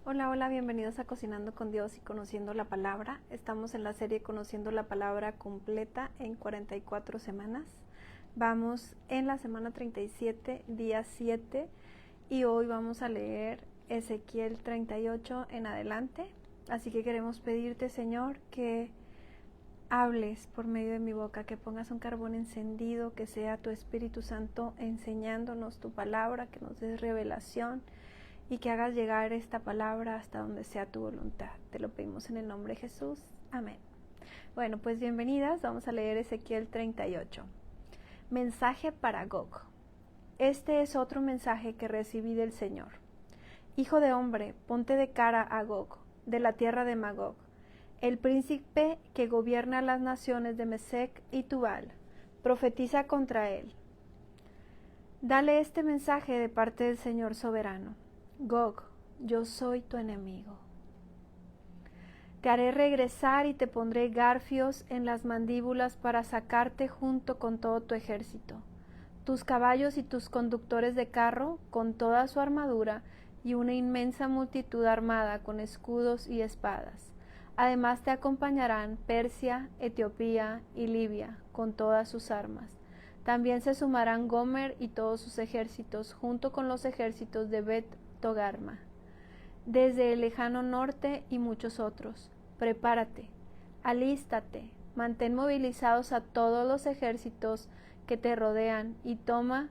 Hola, hola, bienvenidos a Cocinando con Dios y Conociendo la Palabra. Estamos en la serie Conociendo la Palabra completa en 44 semanas. Vamos en la semana 37, día 7, y hoy vamos a leer Ezequiel 38 en adelante. Así que queremos pedirte, Señor, que hables por medio de mi boca, que pongas un carbón encendido, que sea tu Espíritu Santo enseñándonos tu palabra, que nos des revelación y que hagas llegar esta palabra hasta donde sea tu voluntad. Te lo pedimos en el nombre de Jesús. Amén. Bueno, pues bienvenidas. Vamos a leer Ezequiel 38. Mensaje para Gog. Este es otro mensaje que recibí del Señor. Hijo de hombre, ponte de cara a Gog, de la tierra de Magog, el príncipe que gobierna las naciones de Mesec y Tubal. Profetiza contra él. Dale este mensaje de parte del Señor soberano. Gog, yo soy tu enemigo. Te haré regresar y te pondré garfios en las mandíbulas para sacarte junto con todo tu ejército, tus caballos y tus conductores de carro con toda su armadura y una inmensa multitud armada con escudos y espadas. Además te acompañarán Persia, Etiopía y Libia con todas sus armas. También se sumarán Gomer y todos sus ejércitos junto con los ejércitos de Bet Togarma, desde el lejano norte y muchos otros. Prepárate, alístate, mantén movilizados a todos los ejércitos que te rodean y toma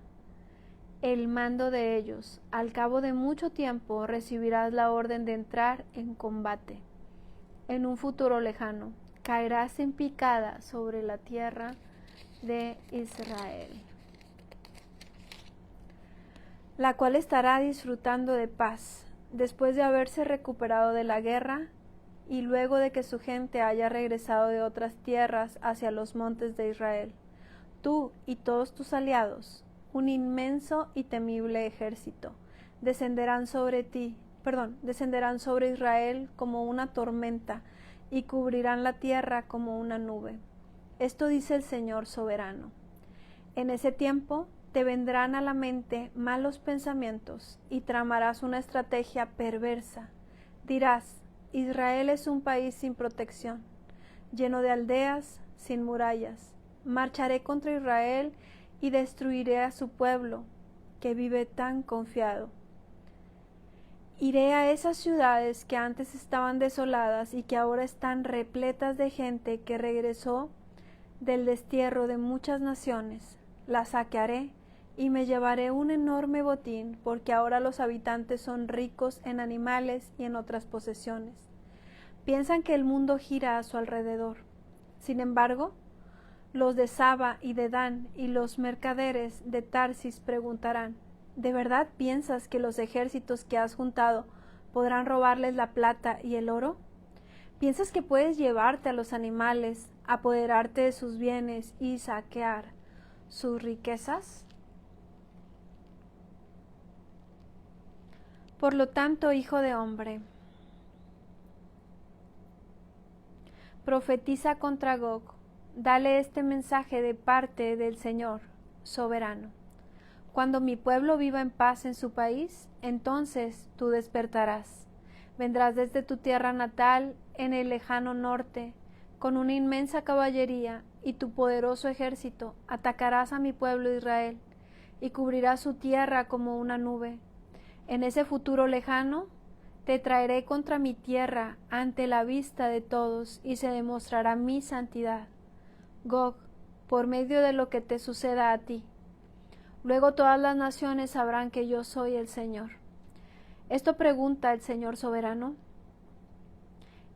el mando de ellos. Al cabo de mucho tiempo recibirás la orden de entrar en combate. En un futuro lejano, caerás en picada sobre la tierra de Israel, la cual estará disfrutando de paz, después de haberse recuperado de la guerra y luego de que su gente haya regresado de otras tierras hacia los montes de Israel. Tú y todos tus aliados, un inmenso y temible ejército, descenderán sobre Israel como una tormenta y cubrirán la tierra como una nube. Esto dice el Señor soberano. En ese tiempo te vendrán a la mente malos pensamientos y tramarás una estrategia perversa. Dirás, Israel es un país sin protección, lleno de aldeas, sin murallas. Marcharé contra Israel y destruiré a su pueblo, que vive tan confiado. Iré a esas ciudades que antes estaban desoladas y que ahora están repletas de gente que regresó del destierro de muchas naciones. Las saquearé y me llevaré un enorme botín, porque ahora los habitantes son ricos en animales y en otras posesiones. Piensan que el mundo gira a su alrededor. Sin embargo, los de Saba y de Dan y los mercaderes de Tarsis preguntarán, ¿de verdad piensas que los ejércitos que has juntado podrán robarles la plata y el oro? ¿Piensas que puedes llevarte a los animales, apoderarte de sus bienes y saquear sus riquezas? Por lo tanto, hijo de hombre, profetiza contra Gog. Dale este mensaje de parte del Señor soberano. Cuando mi pueblo viva en paz en su país, entonces tú despertarás. Vendrás desde tu tierra natal en el lejano norte, con una inmensa caballería y tu poderoso ejército. Atacarás a mi pueblo Israel y cubrirás su tierra como una nube. En ese futuro lejano, te traeré contra mi tierra ante la vista de todos y se demostrará mi santidad, Gog, por medio de lo que te suceda a ti. Luego todas las naciones sabrán que yo soy el Señor. Esto pregunta el Señor soberano.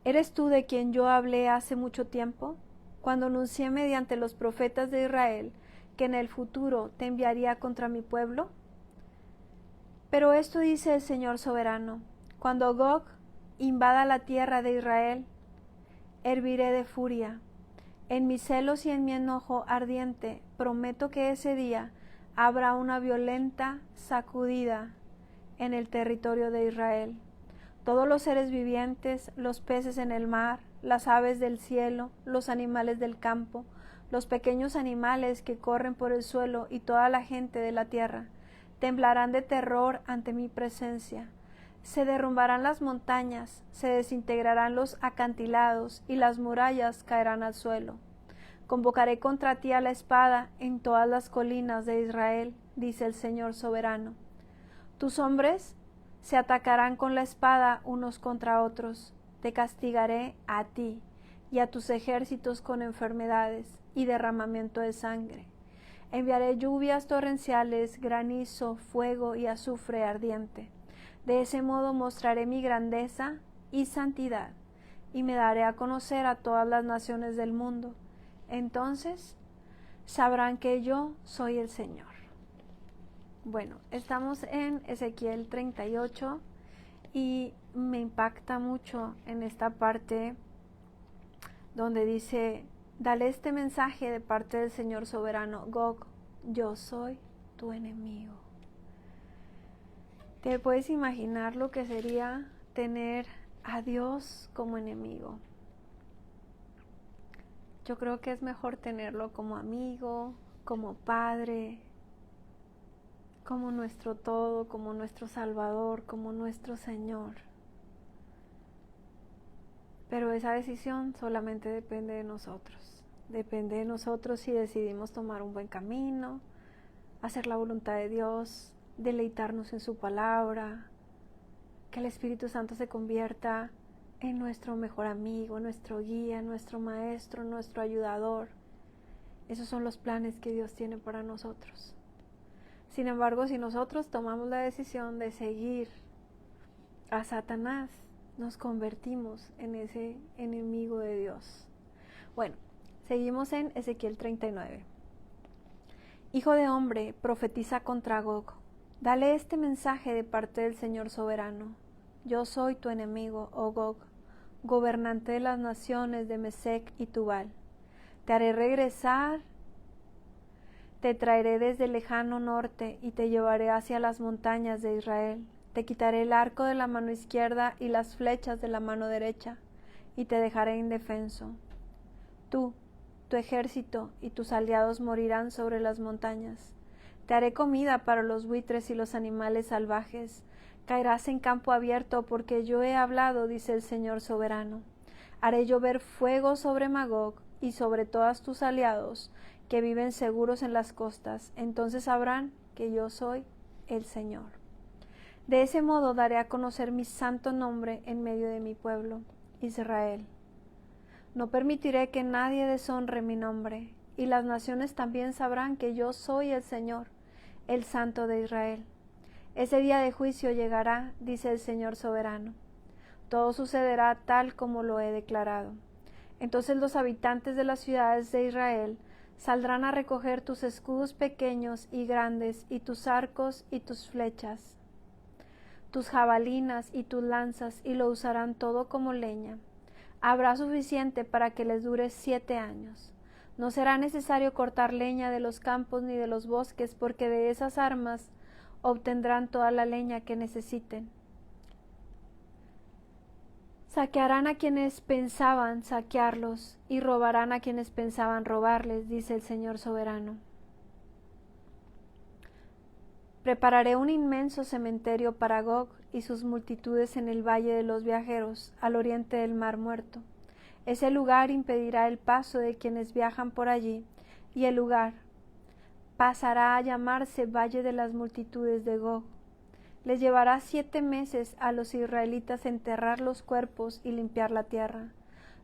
¿Eres tú de quien yo hablé hace mucho tiempo, cuando anuncié mediante los profetas de Israel que en el futuro te enviaría contra mi pueblo? Pero esto dice el Señor soberano. Cuando Gog invada la tierra de Israel, herviré de furia. En mis celos y en mi enojo ardiente, prometo que ese día habrá una violenta sacudida en el territorio de Israel. Todos los seres vivientes, los peces en el mar, las aves del cielo, los animales del campo, los pequeños animales que corren por el suelo y toda la gente de la tierra, temblarán de terror ante mi presencia. Se derrumbarán las montañas, se desintegrarán los acantilados y las murallas caerán al suelo. Convocaré contra ti a la espada en todas las colinas de Israel, dice el Señor soberano. Tus hombres se atacarán con la espada unos contra otros. Te castigaré a ti y a tus ejércitos con enfermedades y derramamiento de sangre. Enviaré lluvias torrenciales, granizo, fuego y azufre ardiente. De ese modo mostraré mi grandeza y santidad, y me daré a conocer a todas las naciones del mundo. Entonces sabrán que yo soy el Señor. Bueno, estamos en Ezequiel 38 y me impacta mucho en esta parte donde dice: dale este mensaje de parte del Señor soberano, Gog, yo soy tu enemigo. ¿Te puedes imaginar lo que sería tener a Dios como enemigo? Yo creo que es mejor tenerlo como amigo, como padre, como nuestro todo, como nuestro Salvador, como nuestro Señor. Pero esa decisión solamente depende de nosotros. Depende de nosotros si decidimos tomar un buen camino, hacer la voluntad de Dios, deleitarnos en su palabra, que el Espíritu Santo se convierta en nuestro mejor amigo, nuestro guía, nuestro maestro, nuestro ayudador. Esos son los planes que Dios tiene para nosotros. Sin embargo, si nosotros tomamos la decisión de seguir a Satanás, nos convertimos en ese enemigo de Dios. Bueno, seguimos en Ezequiel 39. Hijo de hombre, profetiza contra Gog. Dale este mensaje de parte del Señor soberano. Yo soy tu enemigo, oh Gog, gobernante de las naciones de Mesec y Tubal. Te haré regresar, te traeré desde el lejano norte y te llevaré hacia las montañas de Israel. Te quitaré el arco de la mano izquierda y las flechas de la mano derecha, y te dejaré indefenso. Tú, tu ejército y tus aliados morirán sobre las montañas. Te haré comida para los buitres y los animales salvajes. Caerás en campo abierto porque yo he hablado, dice el Señor soberano. Haré llover fuego sobre Magog y sobre todos tus aliados que viven seguros en las costas. Entonces sabrán que yo soy el Señor. De ese modo daré a conocer mi santo nombre en medio de mi pueblo, Israel. No permitiré que nadie deshonre mi nombre, y las naciones también sabrán que yo soy el Señor, el Santo de Israel. Ese día de juicio llegará, dice el Señor soberano. Todo sucederá tal como lo he declarado. Entonces los habitantes de las ciudades de Israel saldrán a recoger tus escudos pequeños y grandes, y tus arcos y tus flechas, tus jabalinas y tus lanzas, y lo usarán todo como leña. Habrá suficiente para que les dure 7 años. No será necesario cortar leña de los campos ni de los bosques, porque de esas armas obtendrán toda la leña que necesiten. Saquearán a quienes pensaban saquearlos, y robarán a quienes pensaban robarles, dice el Señor soberano. Prepararé un inmenso cementerio para Gog y sus multitudes en el valle de los viajeros, al oriente del Mar Muerto. Ese lugar impedirá el paso de quienes viajan por allí, y el lugar pasará a llamarse Valle de las Multitudes de Gog. Les llevará 7 meses a los israelitas enterrar los cuerpos y limpiar la tierra.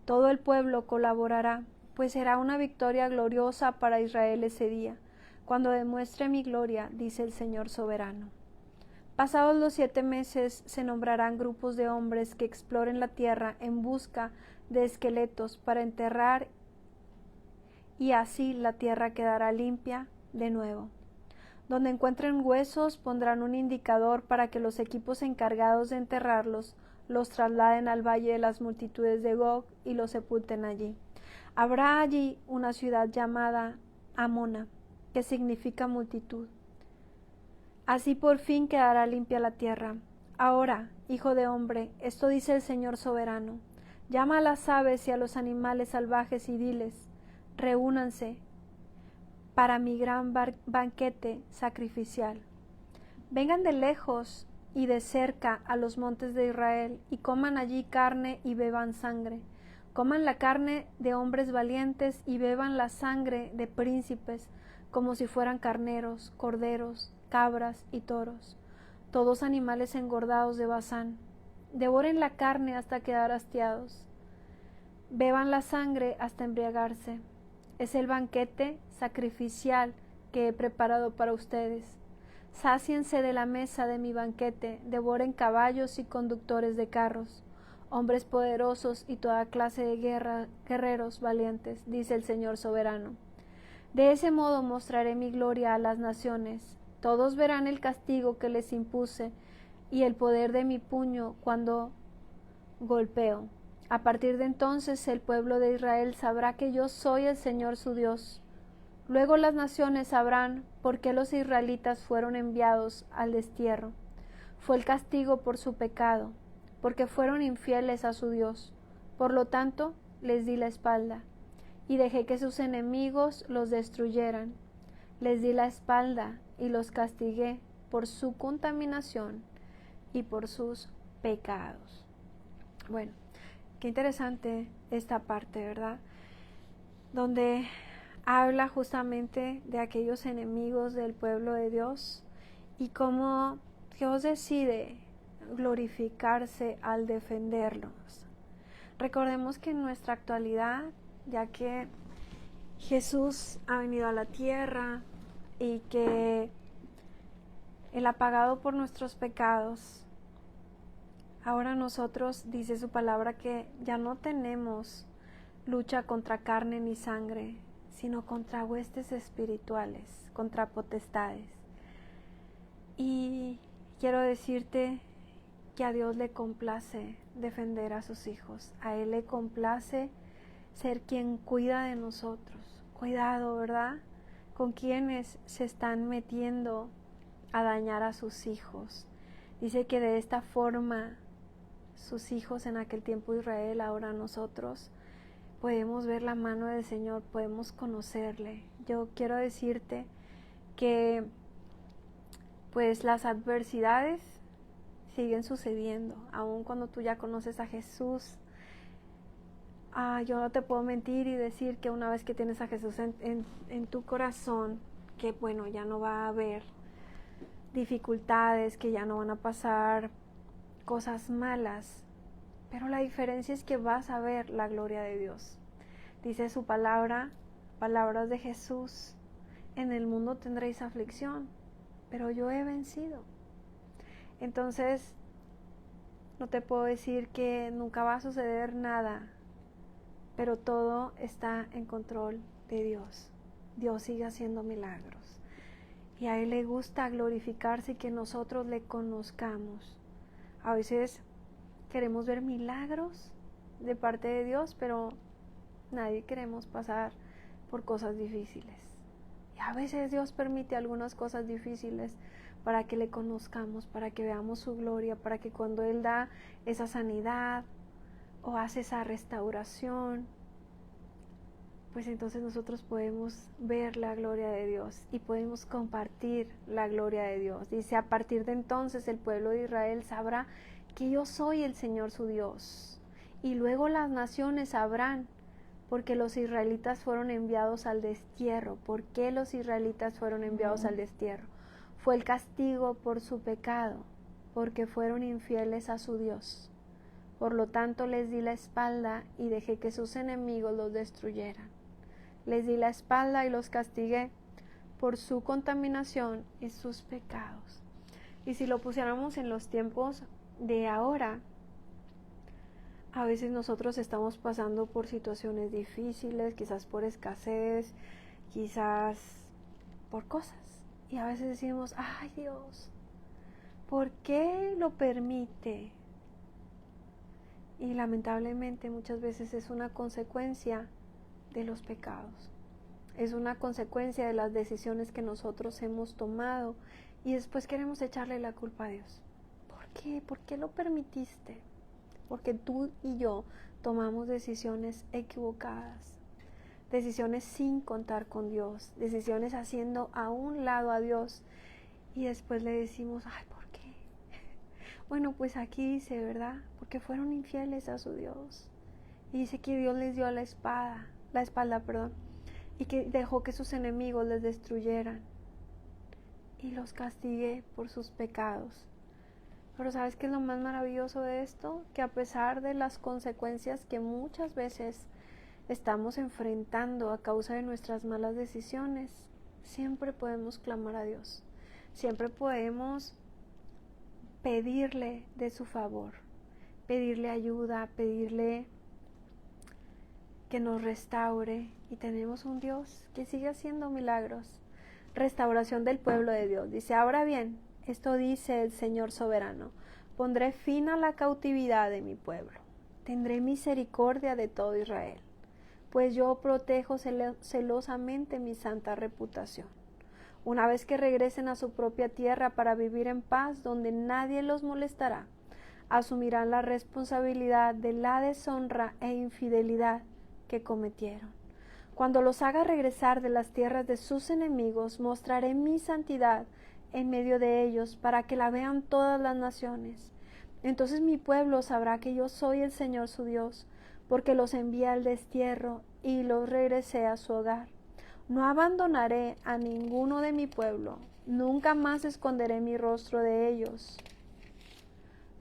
Todo el pueblo colaborará, pues será una victoria gloriosa para Israel ese día, cuando demuestre mi gloria, dice el Señor soberano. Pasados los 7 meses se nombrarán grupos de hombres que exploren la tierra en busca de esqueletos para enterrar, y así la tierra quedará limpia de nuevo. Donde encuentren huesos pondrán un indicador para que los equipos encargados de enterrarlos los trasladen al valle de las multitudes de Gog y los sepulten allí. Habrá allí una ciudad llamada Amona, que significa multitud. Así por fin quedará limpia la tierra. Ahora, hijo de hombre, esto dice el Señor soberano. Llama a las aves y a los animales salvajes y diles: reúnanse para mi gran banquete sacrificial. Vengan de lejos y de cerca a los montes de Israel, y coman allí carne y beban sangre. Coman la carne de hombres valientes y beban la sangre de príncipes, como si fueran carneros, corderos, cabras y toros, todos animales engordados de Basán. Devoren la carne hasta quedar hastiados. Beban la sangre hasta embriagarse. Es el banquete sacrificial que he preparado para ustedes. Sáciense de la mesa de mi banquete, devoren caballos y conductores de carros, hombres poderosos y toda clase de guerreros valientes, dice el Señor soberano. De ese modo mostraré mi gloria a las naciones. Todos verán el castigo que les impuse y el poder de mi puño cuando golpeo. A partir de entonces el pueblo de Israel sabrá que yo soy el Señor su Dios. Luego las naciones sabrán por qué los israelitas fueron enviados al destierro. Fue el castigo por su pecado, porque fueron infieles a su Dios. Por lo tanto, les di la espalda y dejé que sus enemigos los destruyeran. Les di la espalda y los castigué por su contaminación y por sus pecados. Bueno, qué interesante esta parte, ¿verdad? Donde habla justamente de aquellos enemigos del pueblo de Dios y cómo Dios decide glorificarse al defenderlos. Recordemos que en nuestra actualidad, ya que Jesús ha venido a la tierra y que Él ha pagado por nuestros pecados, ahora nosotros, dice su palabra, que ya no tenemos lucha contra carne ni sangre, sino contra huestes espirituales, contra potestades. Y quiero decirte que a Dios le complace defender a sus hijos, a Él le complace ser quien cuida de nosotros. Cuidado, ¿verdad? Con quienes se están metiendo a dañar a sus hijos. Dice que de esta forma sus hijos en aquel tiempo Israel, ahora nosotros podemos ver la mano del Señor, podemos conocerle. Yo quiero decirte que pues las adversidades siguen sucediendo, aun cuando tú ya conoces a Jesús. Yo no te puedo mentir y decir que una vez que tienes a Jesús en tu corazón, que bueno, ya no va a haber dificultades, que ya no van a pasar cosas malas, pero la diferencia es que vas a ver la gloria de Dios. Dice su palabra, palabras de Jesús: en el mundo tendréis aflicción, pero yo he vencido. Entonces, no te puedo decir que nunca va a suceder nada, pero todo está en control de Dios. Dios sigue haciendo milagros y a Él le gusta glorificarse y que nosotros le conozcamos. A veces queremos ver milagros de parte de Dios, pero nadie queremos pasar por cosas difíciles. Y a veces Dios permite algunas cosas difíciles para que le conozcamos, para que veamos su gloria, para que cuando Él da esa sanidad o hace esa restauración, pues entonces nosotros podemos ver la gloria de Dios y podemos compartir la gloria de Dios. Dice, a partir de entonces el pueblo de Israel sabrá que yo soy el Señor su Dios. Y luego las naciones sabrán, porque los israelitas fueron enviados al destierro. ¿Por qué los israelitas fueron enviados al destierro? Fue el castigo por su pecado, porque fueron infieles a su Dios. Por lo tanto les di la espalda y dejé que sus enemigos los destruyeran. Les di la espalda y los castigué por su contaminación y sus pecados. Y si lo pusiéramos en los tiempos de ahora, a veces nosotros estamos pasando por situaciones difíciles, quizás por escasez, quizás por cosas. Y a veces decimos, ay Dios, ¿por qué lo permite? Y lamentablemente muchas veces es una consecuencia de los pecados. Es una consecuencia de las decisiones que nosotros hemos tomado y después queremos echarle la culpa a Dios. ¿Por qué? ¿Por qué lo permitiste? Porque tú y yo tomamos decisiones equivocadas, decisiones sin contar con Dios, decisiones haciendo a un lado a Dios y después le decimos, ay, ¿por qué? Bueno, pues aquí dice, ¿verdad? Porque fueron infieles a su Dios. Y dice que Dios les dio la espalda, perdón, y que dejó que sus enemigos les destruyeran. Y los castigué por sus pecados. Pero ¿sabes qué es lo más maravilloso de esto? Que a pesar de las consecuencias que muchas veces estamos enfrentando a causa de nuestras malas decisiones, siempre podemos clamar a Dios. Siempre podemos pedirle de su favor, pedirle ayuda, pedirle que nos restaure. Y tenemos un Dios que sigue haciendo milagros. Restauración del pueblo de Dios. Dice, ahora bien, esto dice el Señor soberano, pondré fin a la cautividad de mi pueblo, tendré misericordia de todo Israel, pues yo protejo celosamente mi santa reputación. Una vez que regresen a su propia tierra para vivir en paz, donde nadie los molestará, asumirán la responsabilidad de la deshonra e infidelidad que cometieron. Cuando los haga regresar de las tierras de sus enemigos, mostraré mi santidad en medio de ellos, para que la vean todas las naciones. Entonces mi pueblo sabrá que yo soy el Señor su Dios, porque los envié al destierro y los regresé a su hogar. No abandonaré a ninguno de mi pueblo, nunca más esconderé mi rostro de ellos,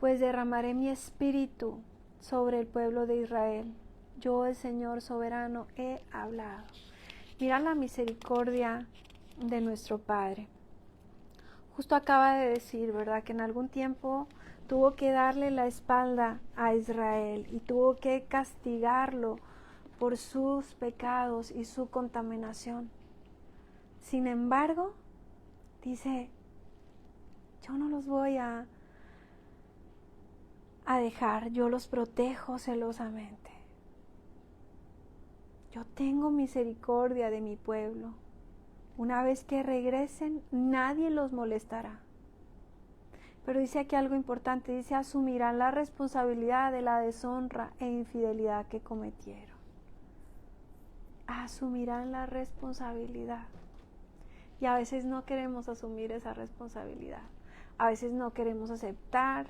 pues derramaré mi espíritu sobre el pueblo de Israel. Yo, el Señor soberano, he hablado. Mira la misericordia de nuestro Padre. Justo acaba de decir, ¿verdad?, que en algún tiempo tuvo que darle la espalda a Israel y tuvo que castigarlo por sus pecados y su contaminación. Sin embargo, dice, yo no los voy a dejar, yo los protejo celosamente. Yo tengo misericordia de mi pueblo. Una vez que regresen, nadie los molestará. Pero dice aquí algo importante, dice, asumirán la responsabilidad de la deshonra e infidelidad que cometieron. Asumirán la responsabilidad. Y a veces no queremos asumir esa responsabilidad. A veces no queremos aceptar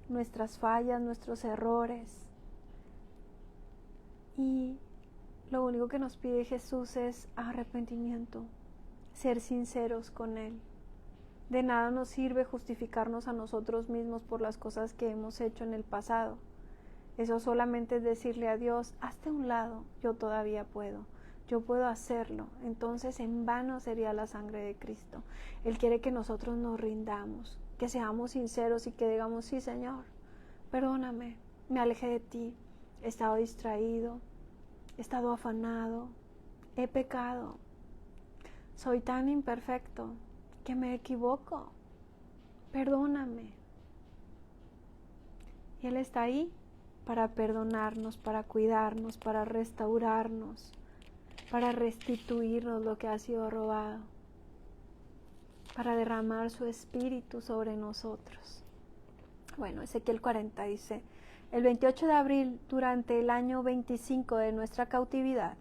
nuestras fallas, nuestros errores. Y lo único que nos pide Jesús es arrepentimiento, ser sinceros con Él. De nada nos sirve justificarnos a nosotros mismos por las cosas que hemos hecho en el pasado. Eso solamente es decirle a Dios, hazte a un lado, yo todavía puedo, yo puedo hacerlo. Entonces en vano sería la sangre de Cristo. Él quiere que nosotros nos rindamos, que seamos sinceros y que digamos, sí, Señor, perdóname, me alejé de ti, he estado distraído, he estado afanado, he pecado, soy tan imperfecto que me equivoco, perdóname. Y Él está ahí para perdonarnos, para cuidarnos, para restaurarnos, para restituirnos lo que ha sido robado, para derramar su espíritu sobre nosotros. Bueno, Ezequiel 40 dice, el 28 de abril, durante el año 25 de nuestra cautividad,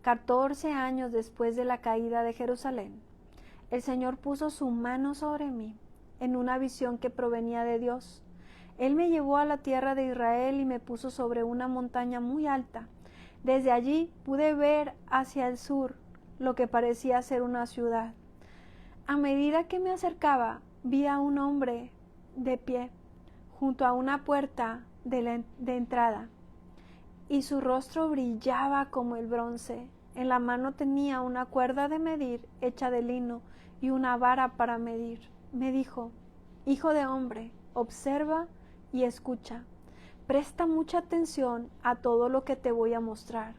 14 años después de la caída de Jerusalén, el Señor puso su mano sobre mí en una visión que provenía de Dios. Él me llevó a la tierra de Israel y me puso sobre una montaña muy alta. Desde allí pude ver hacia el sur lo que parecía ser una ciudad. A medida que me acercaba, vi a un hombre de pie junto a una puerta de entrada, y su rostro brillaba como el bronce. En la mano tenía una cuerda de medir hecha de lino y una vara para medir. Me dijo, hijo de hombre, observa y escucha. Presta mucha atención a todo lo que te voy a mostrar.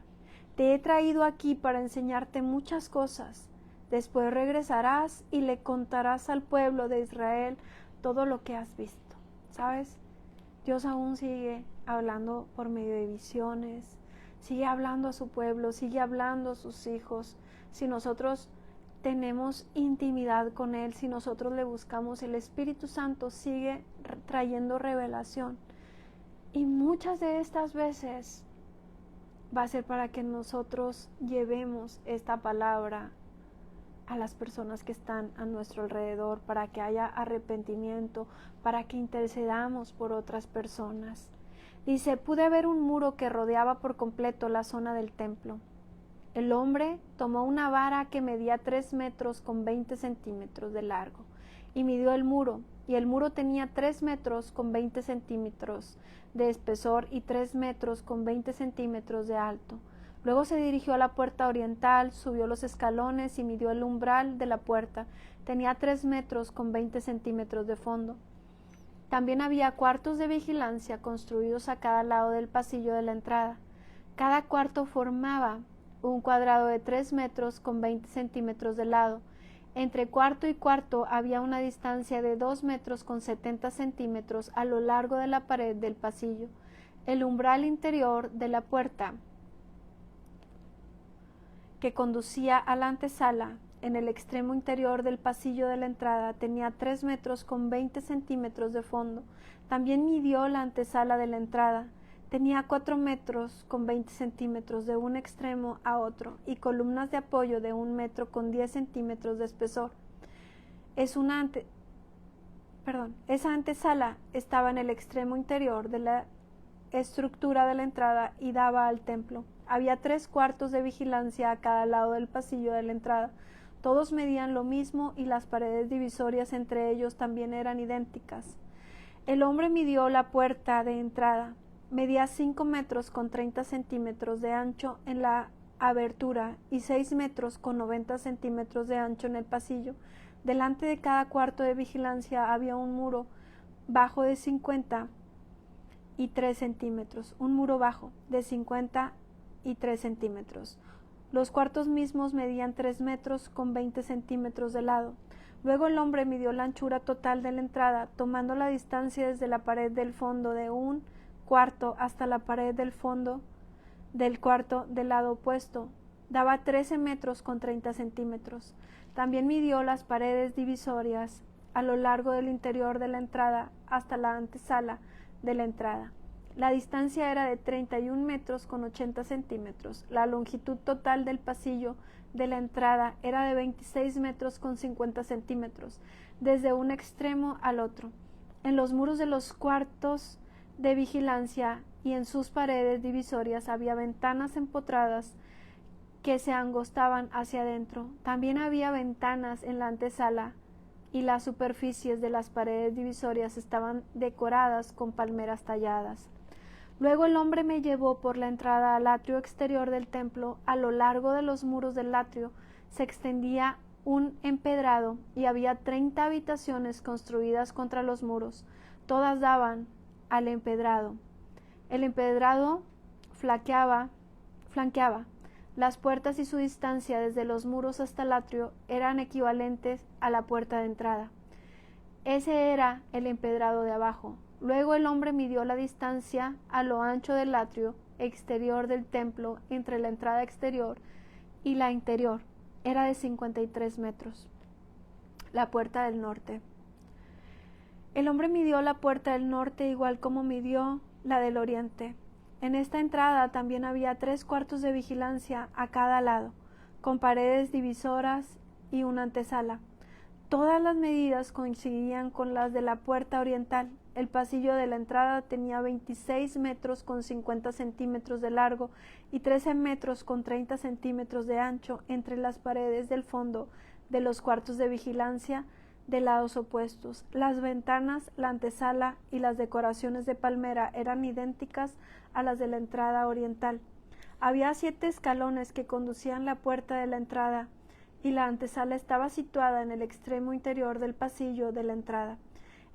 Te he traído aquí para enseñarte muchas cosas. Después regresarás y le contarás al pueblo de Israel todo lo que has visto. ¿Sabes? Dios aún sigue hablando por medio de visiones, sigue hablando a su pueblo, sigue hablando a sus hijos. Si nosotros tenemos intimidad con Él, si nosotros le buscamos, el Espíritu Santo sigue trayendo revelación. Y muchas de estas veces va a ser para que nosotros llevemos esta palabra a las personas que están a nuestro alrededor, para que haya arrepentimiento, para que intercedamos por otras personas. Dice, pude ver un muro que rodeaba por completo la zona del templo. El hombre tomó una vara que medía 3 metros con 20 centímetros de largo y midió el muro, y el muro tenía 3 metros con 20 centímetros de espesor y 3 metros con 20 centímetros de alto. Luego se dirigió a la puerta oriental, subió los escalones y midió el umbral de la puerta. Tenía 3 metros con 20 centímetros de fondo. También había cuartos de vigilancia construidos a cada lado del pasillo de la entrada. Cada cuarto formaba un cuadrado de 3 metros con 20 centímetros de lado. Entre cuarto y cuarto había una distancia de 2 metros con 70 centímetros a lo largo de la pared del pasillo. El umbral interior de la puerta que conducía a la antesala, en el extremo interior del pasillo de la entrada, tenía 3 metros con 20 centímetros de fondo. También midió la antesala de la entrada. Tenía 4 metros con 20 centímetros de un extremo a otro y columnas de apoyo de 1 metro con 10 centímetros de espesor. Esa antesala estaba en el extremo interior de la estructura de la entrada y daba al templo. Había 3 cuartos de vigilancia a cada lado del pasillo de la entrada. Todos medían lo mismo y las paredes divisorias entre ellos también eran idénticas. El hombre midió la puerta de entrada. Medía 5 metros con 30 centímetros de ancho en la abertura y 6 metros con 90 centímetros de ancho en el pasillo. Delante de cada cuarto de vigilancia había un muro bajo de 53 centímetros, un muro bajo de 53 centímetros. Los cuartos mismos medían 3 metros con 20 centímetros de lado. Luego el hombre midió la anchura total de la entrada, tomando la distancia desde la pared del fondo de un cuarto hasta la pared del fondo del cuarto del lado opuesto. Daba 13 metros con 30 centímetros. También midió las paredes divisorias a lo largo del interior de la entrada hasta la antesala de la entrada. La distancia era de 31 metros con 80 centímetros. La longitud total del pasillo de la entrada era de 26 metros con 50 centímetros, desde un extremo al otro. En los muros de los cuartos de vigilancia y en sus paredes divisorias había ventanas empotradas que se angostaban hacia adentro. También había ventanas en la antesala y las superficies de las paredes divisorias estaban decoradas con palmeras talladas. Luego el hombre me llevó por la entrada al atrio exterior del templo. A lo largo de los muros del atrio se extendía un empedrado y había 30 habitaciones construidas contra los muros. Todas daban al empedrado. El empedrado flanqueaba las puertas y su distancia desde los muros hasta el atrio eran equivalentes a la puerta de entrada. Ese era el empedrado de abajo. Luego el hombre midió la distancia a lo ancho del atrio exterior del templo entre la entrada exterior y la interior. Era de 53 metros. La puerta del norte. El hombre midió la puerta del norte igual como midió la del oriente. En esta entrada también había 3 cuartos de vigilancia a cada lado, con paredes divisoras y una antesala. Todas las medidas coincidían con las de la puerta oriental. El pasillo de la entrada tenía 26 metros con 50 centímetros de largo y 13 metros con 30 centímetros de ancho entre las paredes del fondo de los cuartos de vigilancia de lados opuestos. Las ventanas, la antesala y las decoraciones de palmera eran idénticas a las de la entrada oriental. Había 7 escalones que conducían la puerta de la entrada y la antesala estaba situada en el extremo interior del pasillo de la entrada.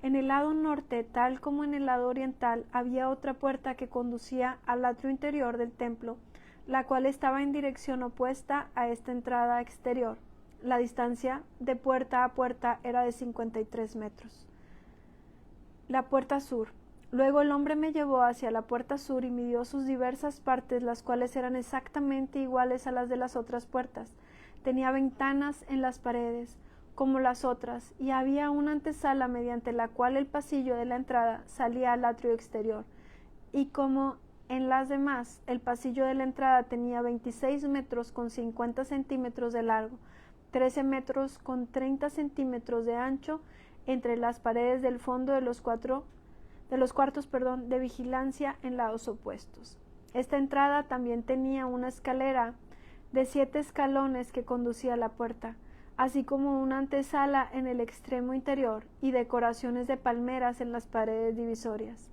En el lado norte, tal como en el lado oriental, había otra puerta que conducía al atrio interior del templo, la cual estaba en dirección opuesta a esta entrada exterior. La distancia de puerta a puerta era de 53 metros. La puerta sur. Luego el hombre me llevó hacia la puerta sur y midió sus diversas partes, las cuales eran exactamente iguales a las de las otras puertas. Tenía ventanas en las paredes, como las otras, y había una antesala mediante la cual el pasillo de la entrada salía al atrio exterior. Y como en las demás, el pasillo de la entrada tenía 26 metros con 50 centímetros de largo, 13 metros con 30 centímetros de ancho entre las paredes del fondo de los cuartos de vigilancia en lados opuestos. Esta entrada también tenía una escalera de 7 escalones que conducía a la puerta, así como una antesala en el extremo interior y decoraciones de palmeras en las paredes divisorias.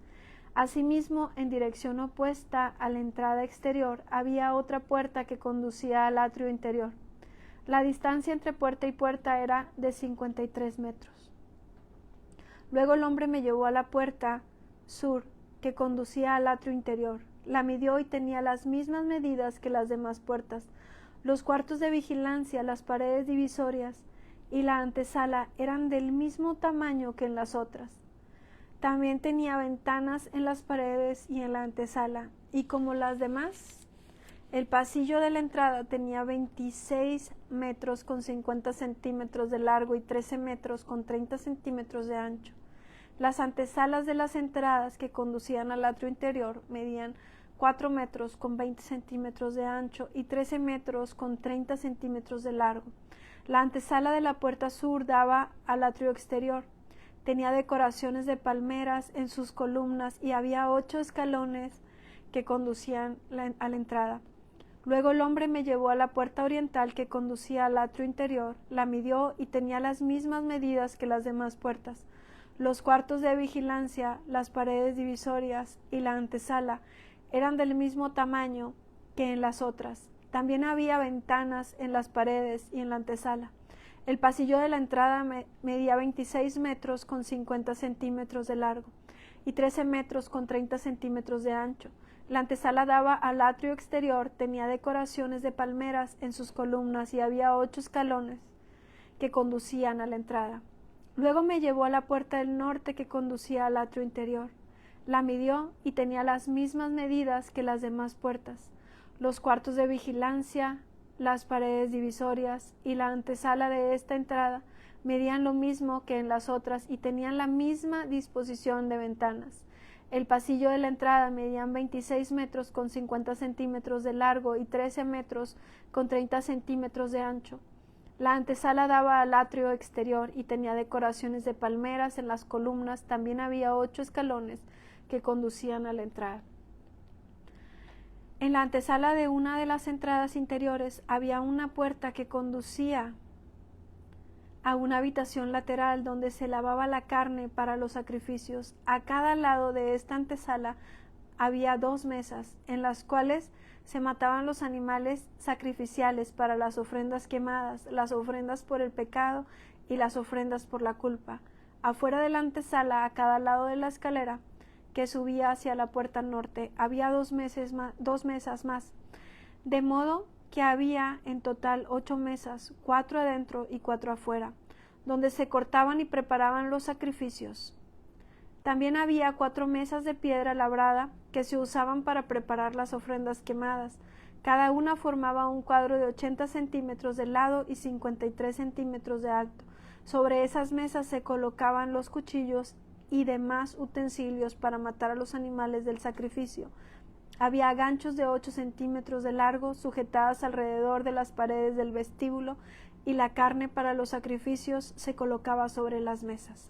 Asimismo, en dirección opuesta a la entrada exterior, había otra puerta que conducía al atrio interior. La distancia entre puerta y puerta era de 53 metros. Luego el hombre me llevó a la puerta sur que conducía al atrio interior. La midió y tenía las mismas medidas que las demás puertas. Los cuartos de vigilancia, las paredes divisorias y la antesala eran del mismo tamaño que en las otras. También tenía ventanas en las paredes y en la antesala, y como las demás, el pasillo de la entrada tenía 26 metros con 50 centímetros de largo y 13 metros con 30 centímetros de ancho. Las antesalas de las entradas que conducían al atrio interior medían 4 metros con 20 centímetros de ancho y 13 metros con 30 centímetros de largo. La antesala de la puerta sur daba al atrio exterior. Tenía decoraciones de palmeras en sus columnas y había 8 escalones que conducían a la entrada. Luego el hombre me llevó a la puerta oriental que conducía al atrio interior, la midió y tenía las mismas medidas que las demás puertas. Los cuartos de vigilancia, las paredes divisorias y la antesala eran del mismo tamaño que en las otras. También había ventanas en las paredes y en la antesala. El pasillo de la entrada medía 26 metros con 50 centímetros de largo y 13 metros con 30 centímetros de ancho. La antesala daba al atrio exterior, tenía decoraciones de palmeras en sus columnas y había 8 escalones que conducían a la entrada. Luego me llevó a la puerta del norte que conducía al atrio interior. La midió y tenía las mismas medidas que las demás puertas. Los cuartos de vigilancia, las paredes divisorias y la antesala de esta entrada medían lo mismo que en las otras y tenían la misma disposición de ventanas. El pasillo de la entrada medía 26 metros con 50 centímetros de largo y 13 metros con 30 centímetros de ancho. La antesala daba al atrio exterior y tenía decoraciones de palmeras en las columnas. También había 8 escalones que conducían a la entrada. En la antesala de una de las entradas interiores había una puerta que conducía a una habitación lateral donde se lavaba la carne para los sacrificios. A cada lado de esta antesala había 2 mesas en las cuales se mataban los animales sacrificiales para las ofrendas quemadas, las ofrendas por el pecado y las ofrendas por la culpa. Afuera de la antesala, a cada lado de la escalera que subía hacia la puerta norte, había 2 mesas más, de modo que había en total 8 mesas, 4 adentro y 4 afuera, donde se cortaban y preparaban los sacrificios. También había 4 mesas de piedra labrada que se usaban para preparar las ofrendas quemadas. Cada una formaba un cuadro de 80 centímetros de lado y 53 centímetros de alto. Sobre esas mesas se colocaban los cuchillos y demás utensilios para matar a los animales del sacrificio. Había ganchos de 8 centímetros de largo sujetadas alrededor de las paredes del vestíbulo y la carne para los sacrificios se colocaba sobre las mesas.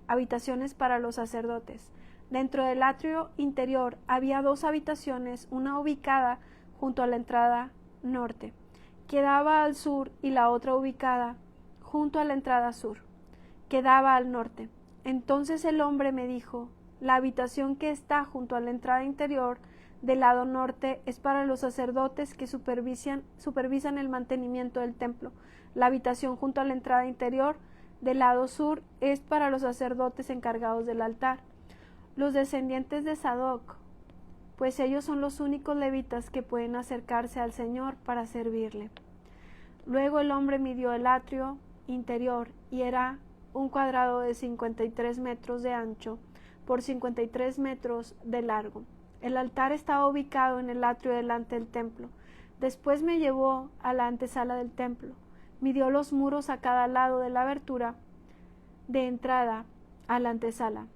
Habitaciones para los sacerdotes. Dentro del atrio interior había 2 habitaciones, una ubicada junto a la entrada norte, que daba al sur, y la otra ubicada junto a la entrada sur, que daba al norte. Entonces el hombre me dijo: la habitación que está junto a la entrada interior del lado norte es para los sacerdotes que supervisan el mantenimiento del templo. La habitación junto a la entrada interior del lado sur es para los sacerdotes encargados del altar, los descendientes de Sadoc, pues ellos son los únicos levitas que pueden acercarse al Señor para servirle. Luego el hombre midió el atrio interior y era un cuadrado de 53 metros de ancho por 53 metros de largo. El altar estaba ubicado en el atrio delante del templo. Después me llevó a la antesala del templo. Midió los muros a cada lado de la abertura de entrada a la antesala.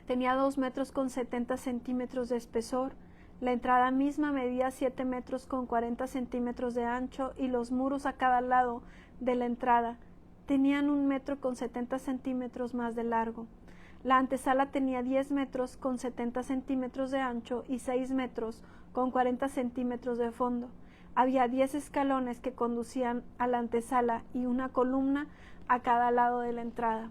Tenía 2 metros con 70 centímetros de espesor, La entrada misma medía 7 metros con 40 centímetros de ancho y los muros a cada lado de la entrada tenían 1 metro con 70 centímetros más de largo. La antesala tenía 10 metros con 70 centímetros de ancho y 6 metros con 40 centímetros de fondo. Había 10 escalones que conducían a la antesala y una columna a cada lado de la entrada.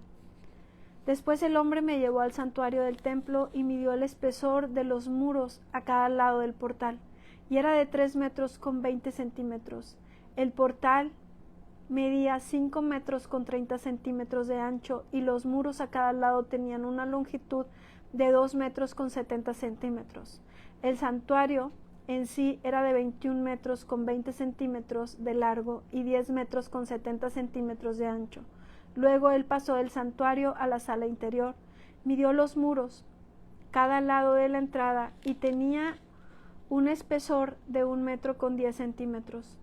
Después el hombre me llevó al santuario del templo y midió el espesor de los muros a cada lado del portal, y era de 3 metros con 20 centímetros. El portal medía 5 metros con 30 centímetros de ancho y los muros a cada lado tenían una longitud de 2 metros con 70 centímetros. El santuario en sí era de 21 metros con 20 centímetros de largo y 10 metros con 70 centímetros de ancho. Luego él pasó del santuario a la sala interior, midió los muros cada lado de la entrada y tenía un espesor de 1 metro con 10 centímetros.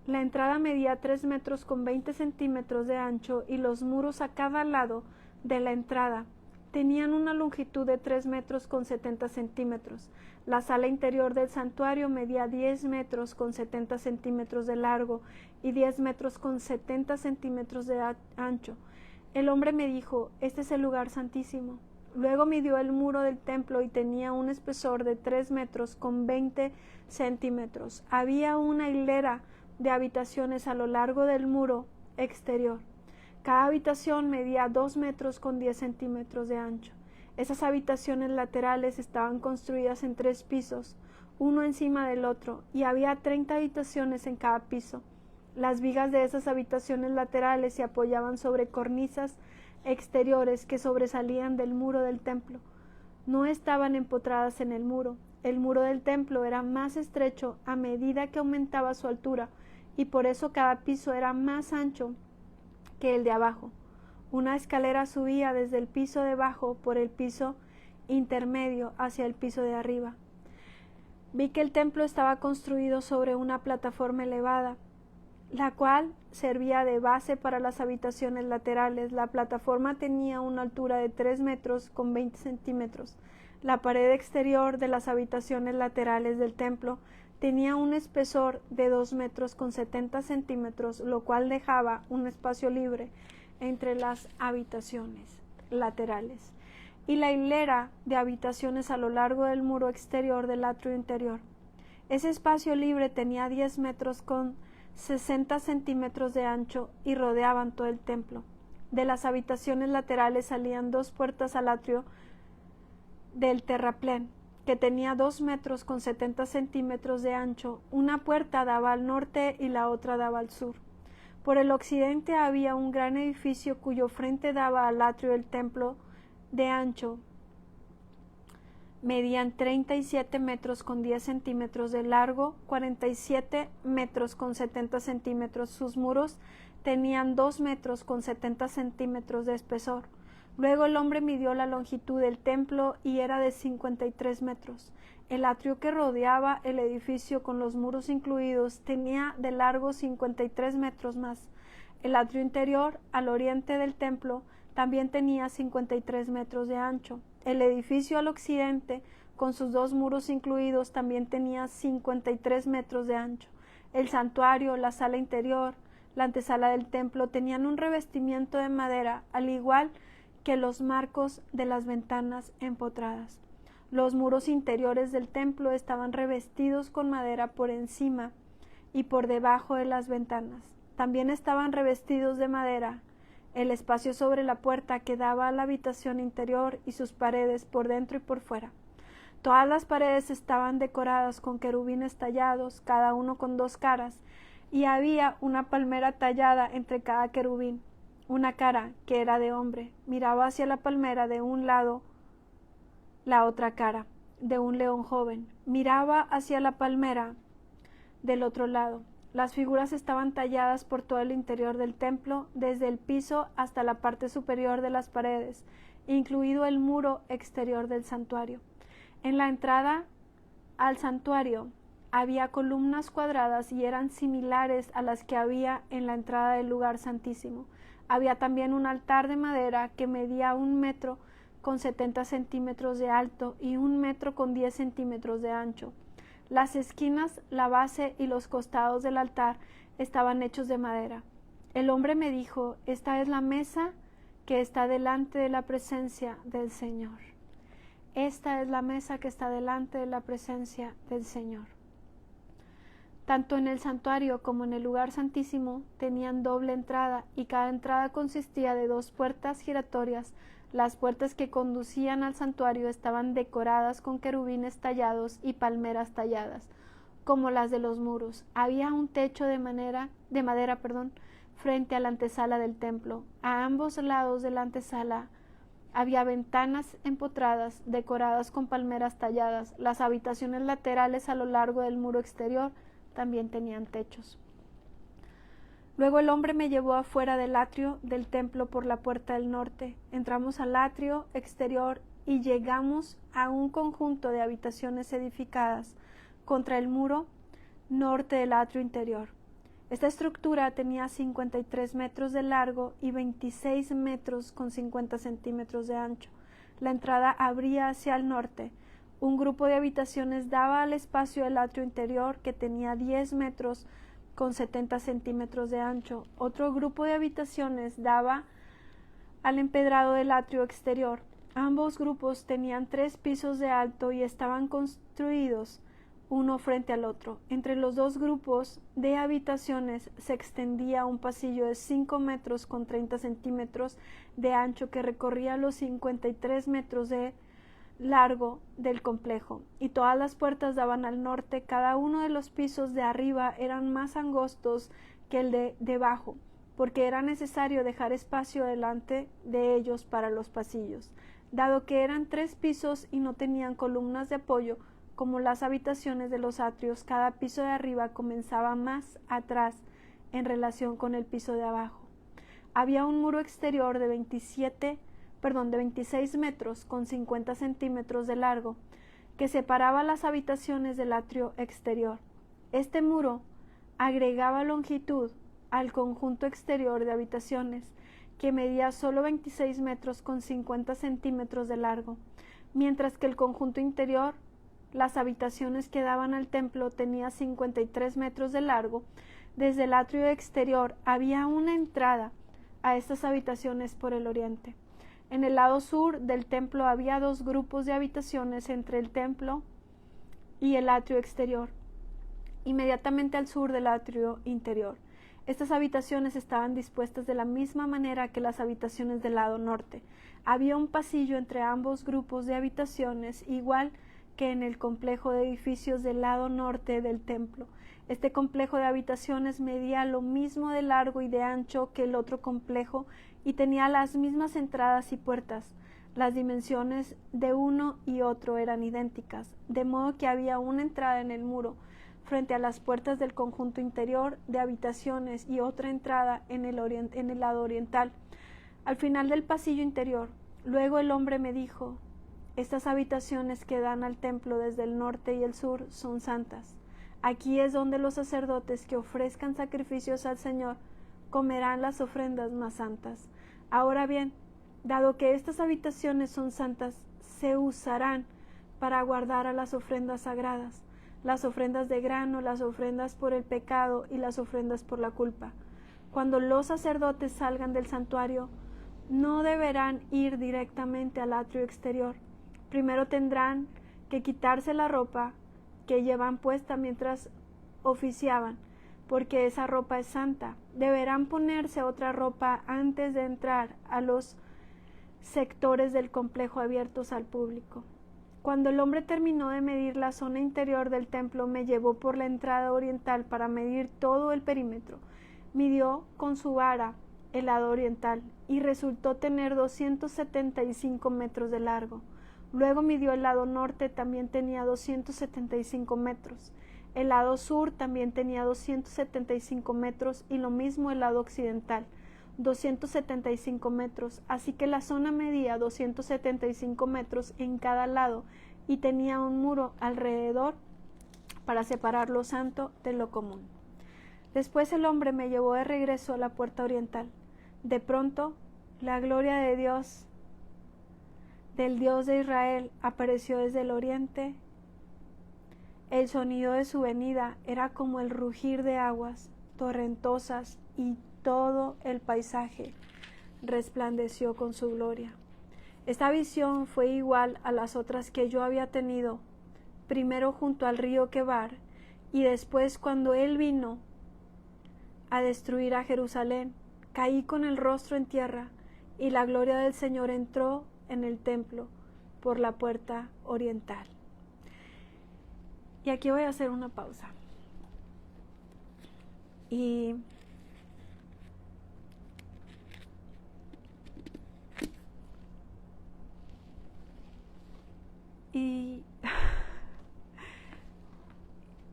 La entrada medía 3 metros con 20 centímetros de ancho y los muros a cada lado de la entrada tenían una longitud de 3 metros con 70 centímetros. La sala interior del santuario medía 10 metros con 70 centímetros de largo y 10 metros con 70 centímetros de ancho. El hombre me dijo: este es el lugar santísimo. Luego midió el muro del templo y tenía un espesor de 3 metros con 20 centímetros. Había una hilera de habitaciones a lo largo del muro exterior. Cada habitación medía 2 metros con 10 centímetros de ancho. Esas habitaciones laterales estaban construidas en 3 pisos, uno encima del otro, y había 30 habitaciones en cada piso. Las vigas de esas habitaciones laterales se apoyaban sobre cornisas exteriores que sobresalían del muro del templo. No estaban empotradas en el muro. El muro del templo era más estrecho a medida que aumentaba su altura, y por eso cada piso era más ancho que el de abajo. Una escalera subía desde el piso de abajo por el piso intermedio hacia el piso de arriba. Vi que el templo estaba construido sobre una plataforma elevada, la cual servía de base para las habitaciones laterales. La plataforma tenía una altura de 3 metros con 20 centímetros. La pared exterior de las habitaciones laterales del templo tenía un espesor de 2 metros con 70 centímetros, lo cual dejaba un espacio libre entre las habitaciones laterales y la hilera de habitaciones a lo largo del muro exterior del atrio interior. Ese espacio libre tenía 10 metros con 60 centímetros de ancho y rodeaban todo el templo. De las habitaciones laterales salían 2 puertas al atrio del terraplén, que tenía 2 metros con 70 centímetros de ancho. Una puerta daba al norte y la otra daba al sur. Por el occidente había un gran edificio cuyo frente daba al atrio del templo. De ancho medían 37 metros con 10 centímetros de largo, 47 metros con 70 centímetros. Sus muros tenían 2 metros con 70 centímetros de espesor. Luego el hombre midió la longitud del templo y era de 53 metros. El atrio que rodeaba el edificio, con los muros incluidos, tenía de largo 53 metros más. El atrio interior, al oriente del templo, también tenía 53 metros de ancho. El edificio al occidente, con sus 2 muros incluidos, también tenía 53 metros de ancho. El santuario, la sala interior, la antesala del templo tenían un revestimiento de madera, al igual que los marcos de las ventanas empotradas. Los muros interiores del templo estaban revestidos con madera por encima y por debajo de las ventanas. También estaban revestidos de madera el espacio sobre la puerta que daba a la habitación interior y sus paredes por dentro y por fuera. Todas las paredes estaban decoradas con querubines tallados, cada uno con 2 caras, y había una palmera tallada entre cada querubín. Una cara, que era de hombre, miraba hacia la palmera de un lado, la otra cara, de un león joven, miraba hacia la palmera del otro lado. Las figuras estaban talladas por todo el interior del templo, desde el piso hasta la parte superior de las paredes, incluido el muro exterior del santuario. En la entrada al santuario había columnas cuadradas y eran similares a las que había en la entrada del lugar santísimo. Había también un altar de madera que medía 1 metro con 70 centímetros de alto y 1 metro con 10 centímetros de ancho. Las esquinas, la base y los costados del altar estaban hechos de madera. El hombre me dijo: esta es la mesa que está delante de la presencia del Señor. Esta es la mesa que está delante de la presencia del Señor. Tanto en el santuario como en el lugar santísimo tenían doble entrada, y cada entrada consistía de 2 puertas giratorias. Las puertas que conducían al santuario estaban decoradas con querubines tallados y palmeras talladas, como las de los muros. Había un techo de madera, frente a la antesala del templo. A ambos lados de la antesala había ventanas empotradas, decoradas con palmeras talladas. Las habitaciones laterales a lo largo del muro exterior también tenían techos. Luego el hombre me llevó afuera del atrio del templo por la puerta del norte. Entramos al atrio exterior y llegamos a un conjunto de habitaciones edificadas contra el muro norte del atrio interior. Esta estructura tenía 53 metros de largo y 26 metros con 50 centímetros de ancho. La entrada abría hacia el norte. Un grupo de habitaciones daba al espacio del atrio interior, que tenía 10 metros con 70 centímetros de ancho. Otro grupo de habitaciones daba al empedrado del atrio exterior. Ambos grupos tenían 3 pisos de alto y estaban construidos uno frente al otro. Entre los 2 grupos de habitaciones se extendía un pasillo de 5 metros con 30 centímetros de ancho que recorría los 53 metros de largo del complejo, y todas las puertas daban al norte. Cada uno de los pisos de arriba eran más angostos que el de debajo, porque era necesario dejar espacio delante de ellos para los pasillos. Dado que eran 3 pisos y no tenían columnas de apoyo, como las habitaciones de los atrios, cada piso de arriba comenzaba más atrás en relación con el piso de abajo. Había un muro exterior de 26 metros con 50 centímetros de largo que separaba las habitaciones del atrio exterior. Este muro agregaba longitud al conjunto exterior de habitaciones, que medía solo 26 metros con 50 centímetros de largo, mientras que el conjunto interior, las habitaciones que daban al templo, tenía 53 metros de largo. Desde el atrio exterior había una entrada a estas habitaciones por el oriente. En el lado sur del templo había 2 grupos de habitaciones entre el templo y el atrio exterior, inmediatamente al sur del atrio interior. Estas habitaciones estaban dispuestas de la misma manera que las habitaciones del lado norte. Había un pasillo entre ambos grupos de habitaciones, igual que en el complejo de edificios del lado norte del templo. Este complejo de habitaciones medía lo mismo de largo y de ancho que el otro complejo y tenía las mismas entradas y puertas. Las dimensiones de uno y otro eran idénticas, de modo que había una entrada en el muro frente a las puertas del conjunto interior de habitaciones y otra entrada en el lado oriental, al final del pasillo interior. Luego el hombre me dijo: estas habitaciones que dan al templo desde el norte y el sur son santas. Aquí es donde los sacerdotes que ofrezcan sacrificios al Señor comerán las ofrendas más santas. Ahora bien, dado que estas habitaciones son santas, se usarán para guardar a las ofrendas sagradas, las ofrendas de grano, las ofrendas por el pecado y las ofrendas por la culpa. Cuando los sacerdotes salgan del santuario, no deberán ir directamente al atrio exterior. Primero tendrán que quitarse la ropa que llevan puesta mientras oficiaban, porque esa ropa es santa. Deberán ponerse otra ropa antes de entrar a los sectores del complejo abiertos al público. Cuando el hombre terminó de medir la zona interior del templo, me llevó por la entrada oriental para medir todo el perímetro. Midió con su vara el lado oriental y resultó tener 275 metros de largo. Luego midió el lado norte, también tenía 275 metros. El lado sur también tenía 275 metros y lo mismo el lado occidental, 275 metros. Así que la zona medía 275 metros en cada lado y tenía un muro alrededor para separar lo santo de lo común. Después el hombre me llevó de regreso a la puerta oriental. De pronto, la gloria de Dios del Dios de Israel apareció desde el oriente. El sonido de su venida era como el rugir de aguas torrentosas y todo el paisaje resplandeció con su gloria. Esta visión fue igual a las otras que yo había tenido, primero junto al río Quebar y después cuando él vino a destruir a Jerusalén. Caí con el rostro en tierra y la gloria del Señor entró en el templo por la puerta oriental. Y aquí voy a hacer una pausa. Y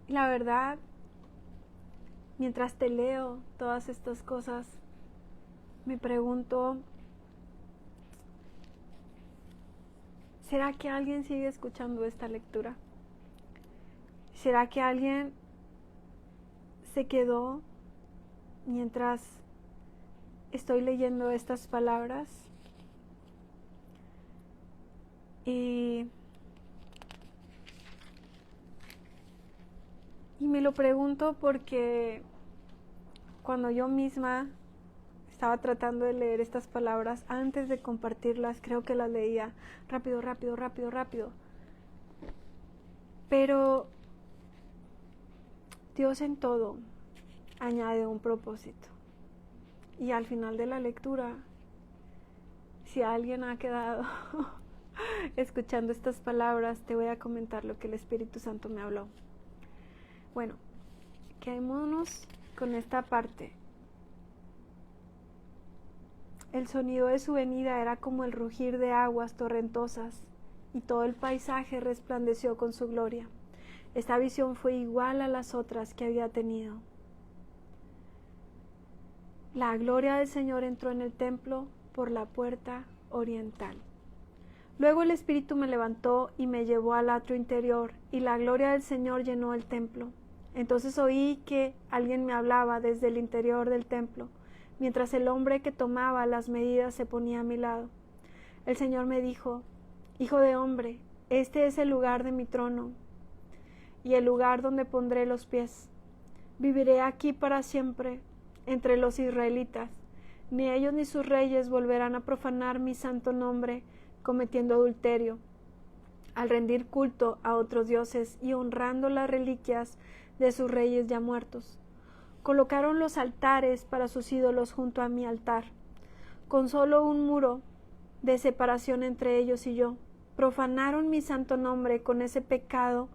la verdad, mientras te leo todas estas cosas, me pregunto, ¿será que alguien sigue escuchando esta lectura? ¿Será que alguien se quedó mientras estoy leyendo estas palabras? Y me lo pregunto porque cuando yo misma estaba tratando de leer estas palabras, antes de compartirlas, creo que las leía rápido. Pero Dios en todo añade un propósito. Y al final de la lectura, si alguien ha quedado escuchando estas palabras, te voy a comentar lo que el Espíritu Santo me habló. Bueno, quedémonos con esta parte. El sonido de su venida era como el rugir de aguas torrentosas y todo el paisaje resplandeció con su gloria. Esta visión fue igual a las otras que había tenido. La gloria del Señor entró en el templo por la puerta oriental. Luego el Espíritu me levantó y me llevó al atrio interior, y la gloria del Señor llenó el templo. Entonces oí que alguien me hablaba desde el interior del templo, mientras el hombre que tomaba las medidas se ponía a mi lado. El Señor me dijo: Hijo de hombre, este es el lugar de mi trono y el lugar donde pondré los pies. Viviré aquí para siempre entre los israelitas. Ni ellos ni sus reyes volverán a profanar mi santo nombre cometiendo adulterio, al rendir culto a otros dioses y honrando las reliquias de sus reyes ya muertos. Colocaron los altares para sus ídolos junto a mi altar, con solo un muro de separación entre ellos y yo. Profanaron mi santo nombre con ese pecado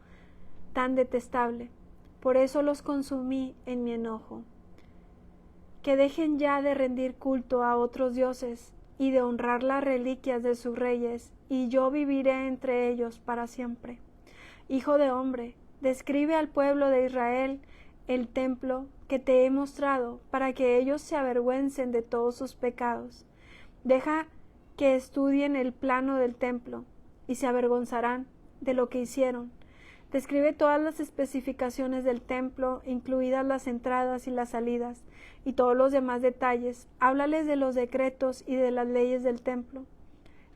tan detestable. Por eso los consumí en mi enojo. Que dejen ya de rendir culto a otros dioses y de honrar las reliquias de sus reyes, y yo viviré entre ellos para siempre. Hijo de hombre, describe al pueblo de Israel el templo que te he mostrado, para que ellos se avergüencen de todos sus pecados. Deja que estudien el plano del templo, y se avergonzarán de lo que hicieron. Describe todas las especificaciones del templo, incluidas las entradas y las salidas, y todos los demás detalles. Háblales de los decretos y de las leyes del templo.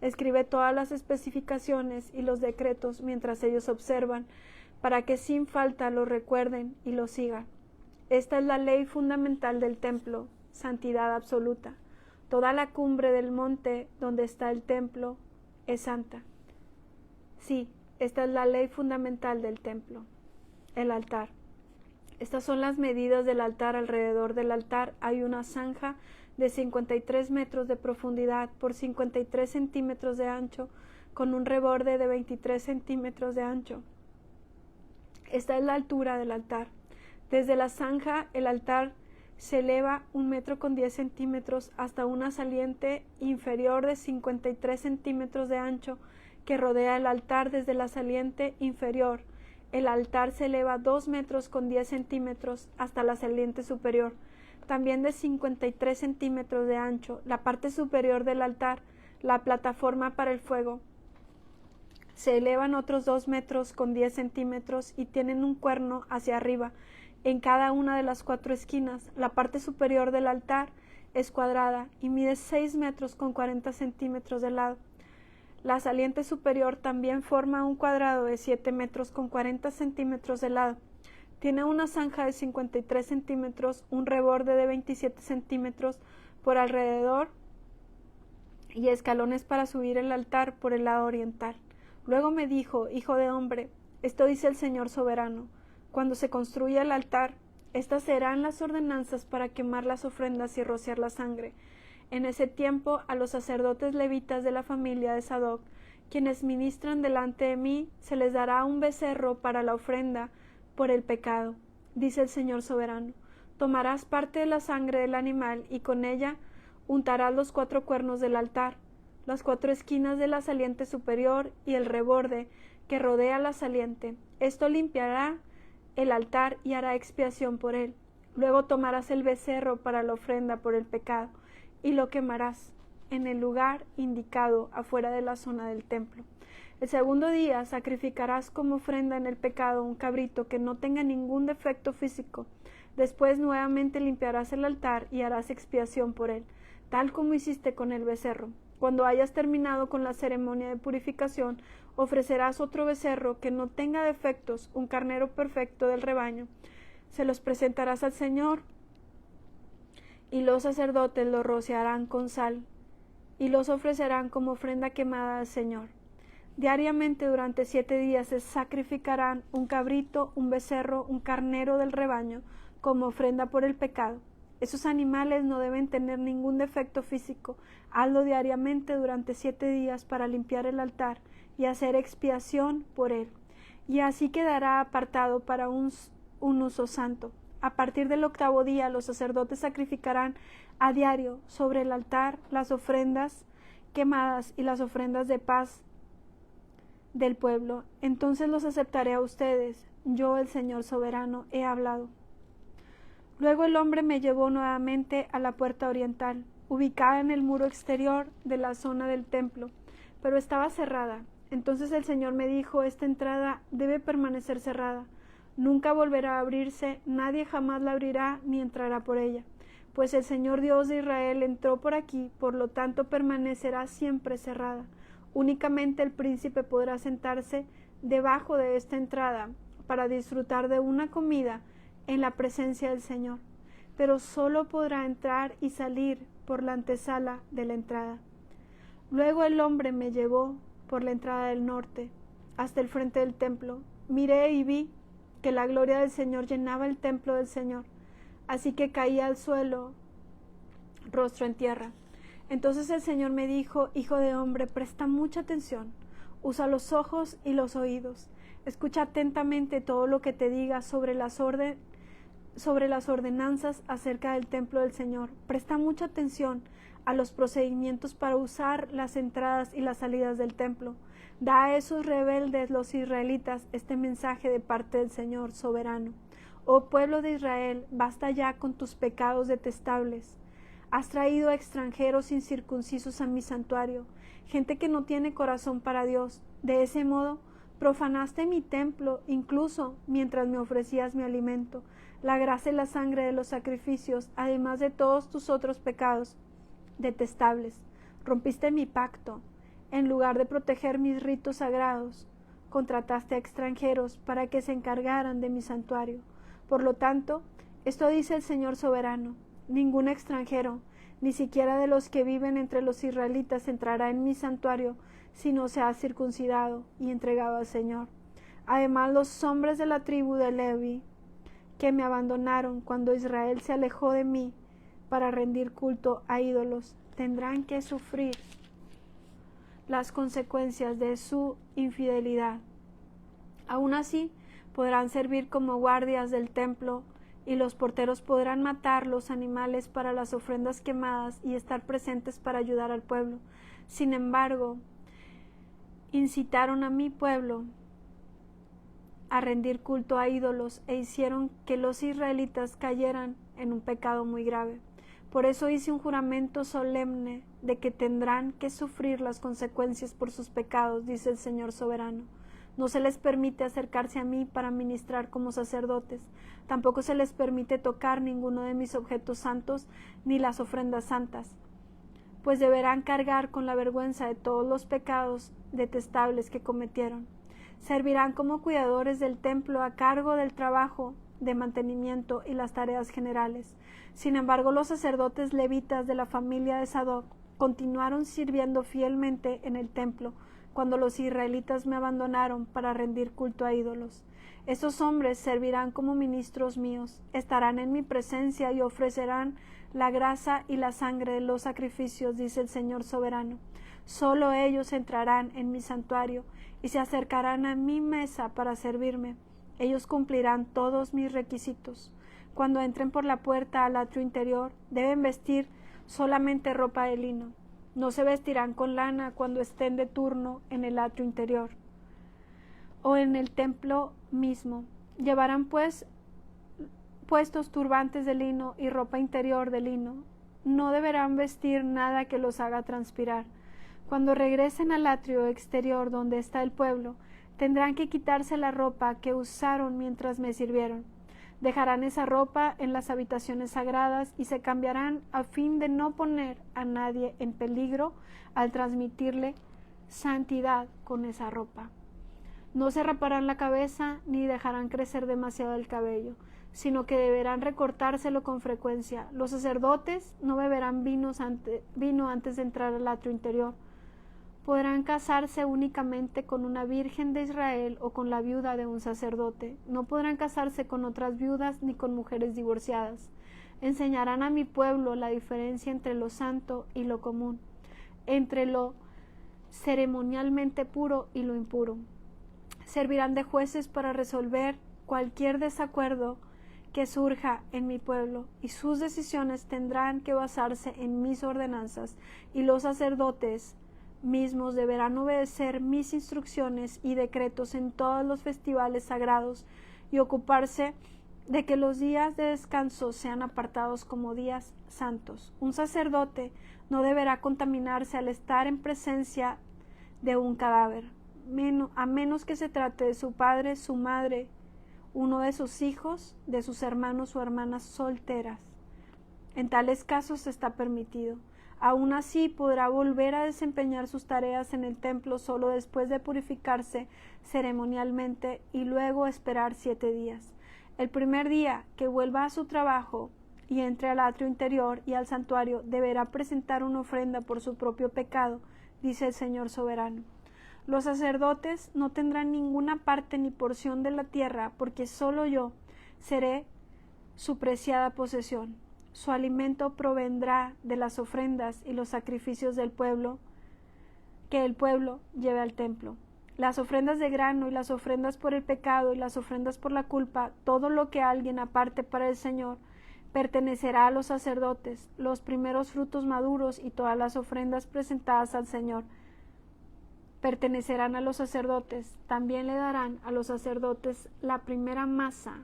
Escribe todas las especificaciones y los decretos mientras ellos observan, para que sin falta los recuerden y los sigan. Esta es la ley fundamental del templo, santidad absoluta. Toda la cumbre del monte donde está el templo es santa. Sí, esta es la ley fundamental del templo, el altar. Estas son las medidas del altar. Alrededor del altar hay una zanja de 53 metros de profundidad por 53 centímetros de ancho, con un reborde de 23 centímetros de ancho. Esta es la altura del altar. Desde la zanja, el altar se eleva 1 metro con 10 centímetros hasta una saliente inferior de 53 centímetros de ancho que rodea el altar. Desde la saliente inferior, el altar se eleva 2 metros con 10 centímetros hasta la saliente superior, también de 53 centímetros de ancho. La parte superior del altar, la plataforma para el fuego, se elevan otros 2 metros con 10 centímetros y tienen un cuerno hacia arriba en cada una de las 4 esquinas. La parte superior del altar es cuadrada y mide 6 metros con 40 centímetros de lado. La saliente superior también forma un cuadrado de 7 metros con 40 centímetros de lado. Tiene una zanja de 53 centímetros, un reborde de 27 centímetros por alrededor y escalones para subir el altar por el lado oriental. Luego me dijo: hijo de hombre, esto dice el Señor soberano: cuando se construya el altar, estas serán las ordenanzas para quemar las ofrendas y rociar la sangre. En ese tiempo, a los sacerdotes levitas de la familia de Sadoc, quienes ministran delante de mí, se les dará un becerro para la ofrenda por el pecado, dice el Señor soberano. Tomarás parte de la sangre del animal y con ella untarás los 4 cuernos del altar, las 4 esquinas de la saliente superior y el reborde que rodea la saliente. Esto limpiará el altar y hará expiación por él. Luego tomarás el becerro para la ofrenda por el pecado y lo quemarás en el lugar indicado afuera de la zona del templo. El segundo día sacrificarás como ofrenda en el pecado un cabrito que no tenga ningún defecto físico. Después nuevamente limpiarás el altar y harás expiación por él, tal como hiciste con el becerro. Cuando hayas terminado con la ceremonia de purificación, ofrecerás otro becerro que no tenga defectos, un carnero perfecto del rebaño. Se los presentarás al Señor, y los sacerdotes los rociarán con sal, y los ofrecerán como ofrenda quemada al Señor. Diariamente durante 7 días se sacrificarán un cabrito, un becerro, un carnero del rebaño, como ofrenda por el pecado. Esos animales no deben tener ningún defecto físico. Hazlo diariamente durante 7 días para limpiar el altar y hacer expiación por él. Y así quedará apartado para un uso santo. A partir del 8º día, los sacerdotes sacrificarán a diario sobre el altar las ofrendas quemadas y las ofrendas de paz del pueblo. Entonces los aceptaré a ustedes. Yo, el Señor soberano, he hablado. Luego el hombre me llevó nuevamente a la puerta oriental, ubicada en el muro exterior de la zona del templo, pero estaba cerrada. Entonces el Señor me dijo: esta entrada debe permanecer cerrada. Nunca volverá a abrirse, nadie jamás la abrirá ni entrará por ella. Pues el Señor Dios de Israel entró por aquí, por lo tanto permanecerá siempre cerrada. Únicamente el príncipe podrá sentarse debajo de esta entrada para disfrutar de una comida en la presencia del Señor, pero solo podrá entrar y salir por la antesala de la entrada. Luego el hombre me llevó por la entrada del norte hasta el frente del templo. Miré y vi que la gloria del Señor llenaba el templo del Señor, así que caí al suelo, rostro en tierra. Entonces el Señor me dijo: hijo de hombre, presta mucha atención, usa los ojos y los oídos, escucha atentamente todo lo que te diga sobre las ordenanzas acerca del templo del Señor. Presta mucha atención a los procedimientos para usar las entradas y las salidas del templo. Da a esos rebeldes, los israelitas, este mensaje de parte del Señor soberano. Oh pueblo de Israel, basta ya con tus pecados detestables. Has traído a extranjeros incircuncisos a mi santuario, gente que no tiene corazón para Dios. De ese modo, profanaste mi templo, incluso mientras me ofrecías mi alimento, la grasa y la sangre de los sacrificios, además de todos tus otros pecados detestables. Rompiste mi pacto. En lugar de proteger mis ritos sagrados, contrataste a extranjeros para que se encargaran de mi santuario. Por lo tanto, esto dice el Señor soberano: ningún extranjero, ni siquiera de los que viven entre los israelitas, entrará en mi santuario si no se ha circuncidado y entregado al Señor. Además, los hombres de la tribu de Levi, que me abandonaron cuando Israel se alejó de mí para rendir culto a ídolos, tendrán que sufrir las consecuencias de su infidelidad. Aún así, podrán servir como guardias del templo y los porteros podrán matar los animales para las ofrendas quemadas y estar presentes para ayudar al pueblo. Sin embargo, incitaron a mi pueblo a rendir culto a ídolos e hicieron que los israelitas cayeran en un pecado muy grave. Por eso hice un juramento solemne de que tendrán que sufrir las consecuencias por sus pecados, dice el Señor soberano. No se les permite acercarse a mí para ministrar como sacerdotes. Tampoco se les permite tocar ninguno de mis objetos santos ni las ofrendas santas. pues deberán cargar con la vergüenza de todos los pecados detestables que cometieron. Servirán como cuidadores del templo a cargo del trabajo de mantenimiento y las tareas generales. Sin embargo, los sacerdotes levitas de la familia de Sadoc continuaron sirviendo fielmente en el templo cuando los israelitas me abandonaron para rendir culto a ídolos. Estos hombres servirán como ministros míos, estarán en mi presencia y ofrecerán la grasa y la sangre de los sacrificios, dice el Señor soberano. Solo ellos entrarán en mi santuario y se acercarán a mi mesa para servirme. Ellos cumplirán todos mis requisitos. Cuando entren por la puerta al atrio interior, deben vestir solamente ropa de lino. No se vestirán con lana cuando estén de turno en el atrio interior o en el templo mismo. Llevarán puestos turbantes de lino y ropa interior de lino. No deberán vestir nada que los haga transpirar. Cuando regresen al atrio exterior donde está el pueblo, tendrán que quitarse la ropa que usaron mientras me sirvieron. Dejarán esa ropa en las habitaciones sagradas y se cambiarán a fin de no poner a nadie en peligro al transmitirle santidad con esa ropa. No se raparán la cabeza ni dejarán crecer demasiado el cabello, sino que deberán recortárselo con frecuencia. Los sacerdotes no beberán vino antes de entrar al atrio interior. Podrán casarse únicamente con una virgen de Israel o con la viuda de un sacerdote. No podrán casarse con otras viudas ni con mujeres divorciadas. Enseñarán a mi pueblo la diferencia entre lo santo y lo común, entre lo ceremonialmente puro y lo impuro. Servirán de jueces para resolver cualquier desacuerdo que surja en mi pueblo, y sus decisiones tendrán que basarse en mis ordenanzas, y los sacerdotes mismos deberán obedecer mis instrucciones y decretos en todos los festivales sagrados y ocuparse de que los días de descanso sean apartados como días santos. Un sacerdote no deberá contaminarse al estar en presencia de un cadáver, a menos que se trate de su padre, su madre, uno de sus hijos, de sus hermanos o hermanas solteras. En tales casos está permitido. Aún así podrá volver a desempeñar sus tareas en el templo solo después de purificarse ceremonialmente y luego esperar 7 días. El primer día que vuelva a su trabajo y entre al atrio interior y al santuario, deberá presentar una ofrenda por su propio pecado, dice el Señor soberano. Los sacerdotes no tendrán ninguna parte ni porción de la tierra, porque solo yo seré su preciada posesión. Su alimento provendrá de las ofrendas y los sacrificios del pueblo que el pueblo lleve al templo. Las ofrendas de grano y las ofrendas por el pecado y las ofrendas por la culpa, todo lo que alguien aparte para el Señor, pertenecerá a los sacerdotes. Los primeros frutos maduros y todas las ofrendas presentadas al Señor pertenecerán a los sacerdotes. También le darán a los sacerdotes la primera masa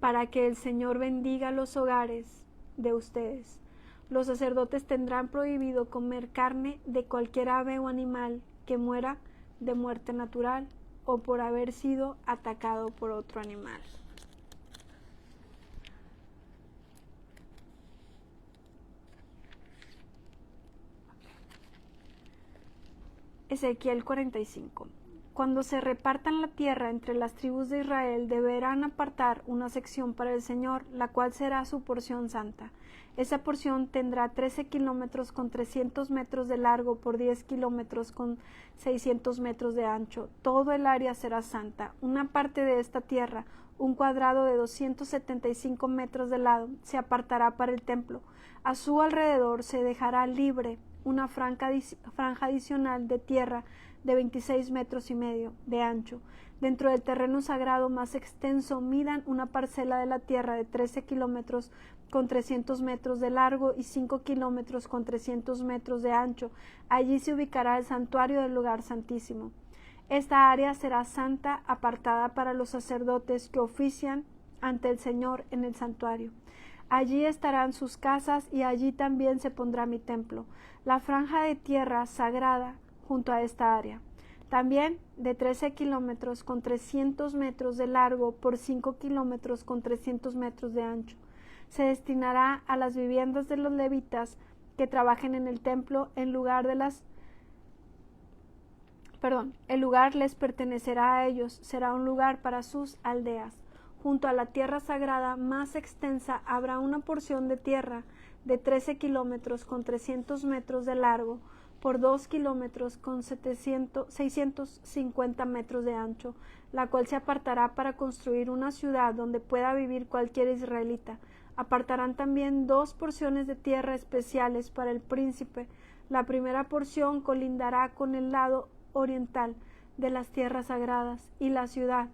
para que el Señor bendiga los hogares de ustedes. Los sacerdotes tendrán prohibido comer carne de cualquier ave o animal que muera de muerte natural o por haber sido atacado por otro animal. Ezequiel 45. Cuando se repartan la tierra entre las tribus de Israel, deberán apartar una sección para el Señor, la cual será su porción santa. Esa porción tendrá 13 kilómetros con 300 metros de largo por 10 kilómetros con 600 metros de ancho. Todo el área será santa. Una parte de esta tierra, un cuadrado de 275 metros de lado, se apartará para el templo. A su alrededor se dejará libre una franja adicional de tierra de 26 metros y medio de ancho. Dentro del terreno sagrado más extenso midan una parcela de la tierra de 13 kilómetros con 300 metros de largo y 5 kilómetros con 300 metros de ancho. Allí se ubicará el santuario del lugar santísimo. Esta área será santa, apartada para los sacerdotes que ofician ante el Señor en el santuario. Allí estarán sus casas y allí también se pondrá mi templo, la franja de tierra sagrada junto a esta área. También de 13 kilómetros con 300 metros de largo por 5 kilómetros con 300 metros de ancho. Se destinará a las viviendas de los levitas que trabajen en el templo, el lugar les pertenecerá a ellos, será un lugar para sus aldeas. Junto a la tierra sagrada más extensa habrá una porción de tierra de 13 kilómetros con 300 metros de largo por 2 kilómetros con 650 metros de ancho, la cual se apartará para construir una ciudad donde pueda vivir cualquier israelita. Apartarán también 2 porciones de tierra especiales para el príncipe. La primera porción colindará con el lado oriental de las tierras sagradas y la ciudad,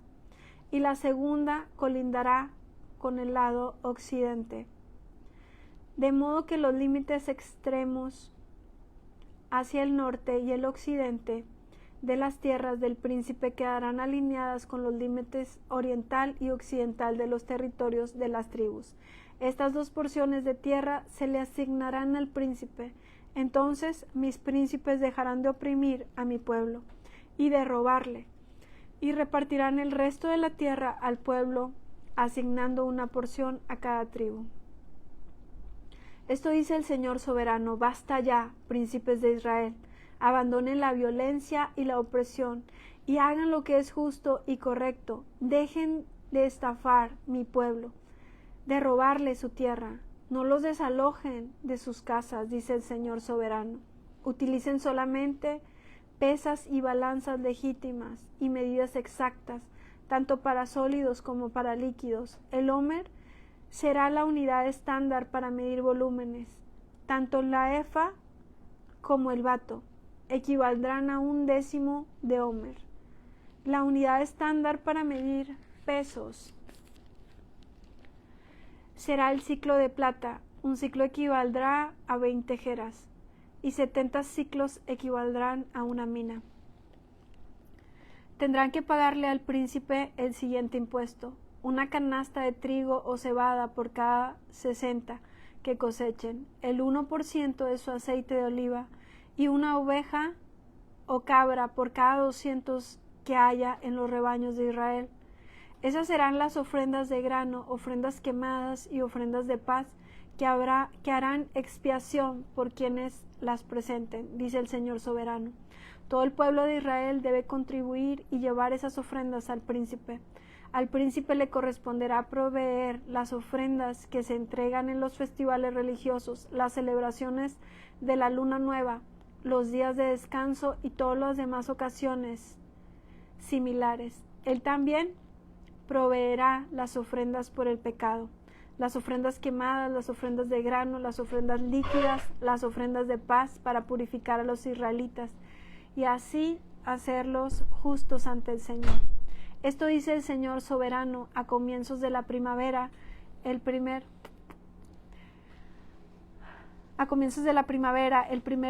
y la segunda colindará con el lado occidente. De modo que los límites extremos hacia el norte y el occidente de las tierras del príncipe quedarán alineadas con los límites oriental y occidental de los territorios de las tribus. Estas 2 porciones de tierra se le asignarán al príncipe. Entonces mis príncipes dejarán de oprimir a mi pueblo y de robarle, y repartirán el resto de la tierra al pueblo, asignando una porción a cada tribu. Esto dice el Señor soberano: basta ya, príncipes de Israel, abandonen la violencia y la opresión, y hagan lo que es justo y correcto. Dejen de estafar mi pueblo, de robarle su tierra. No los desalojen de sus casas, dice el Señor soberano. Utilicen solamente pesas y balanzas legítimas y medidas exactas, tanto para sólidos como para líquidos. El homer será la unidad estándar para medir volúmenes. Tanto la efa como el bato equivaldrán a 1/10 de homer. La unidad estándar para medir pesos será el ciclo de plata. Un ciclo equivaldrá a 20 geras y 70 ciclos equivaldrán a una mina. Tendrán que pagarle al príncipe el siguiente impuesto: una canasta de trigo o cebada por cada 60 que cosechen, el 1% de su aceite de oliva, y una oveja o cabra por cada 200 que haya en los rebaños de Israel. Esas serán las ofrendas de grano, ofrendas quemadas y ofrendas de paz que harán expiación por quienes las presenten, dice el Señor soberano. Todo el pueblo de Israel debe contribuir y llevar esas ofrendas al príncipe. Al príncipe le corresponderá proveer las ofrendas que se entregan en los festivales religiosos, las celebraciones de la luna nueva, los días de descanso y todas las demás ocasiones similares. Él también proveerá las ofrendas por el pecado, las ofrendas quemadas, las ofrendas de grano, las ofrendas líquidas, las ofrendas de paz para purificar a los israelitas y así hacerlos justos ante el Señor. Esto dice el Señor soberano: a comienzos de la primavera, el primer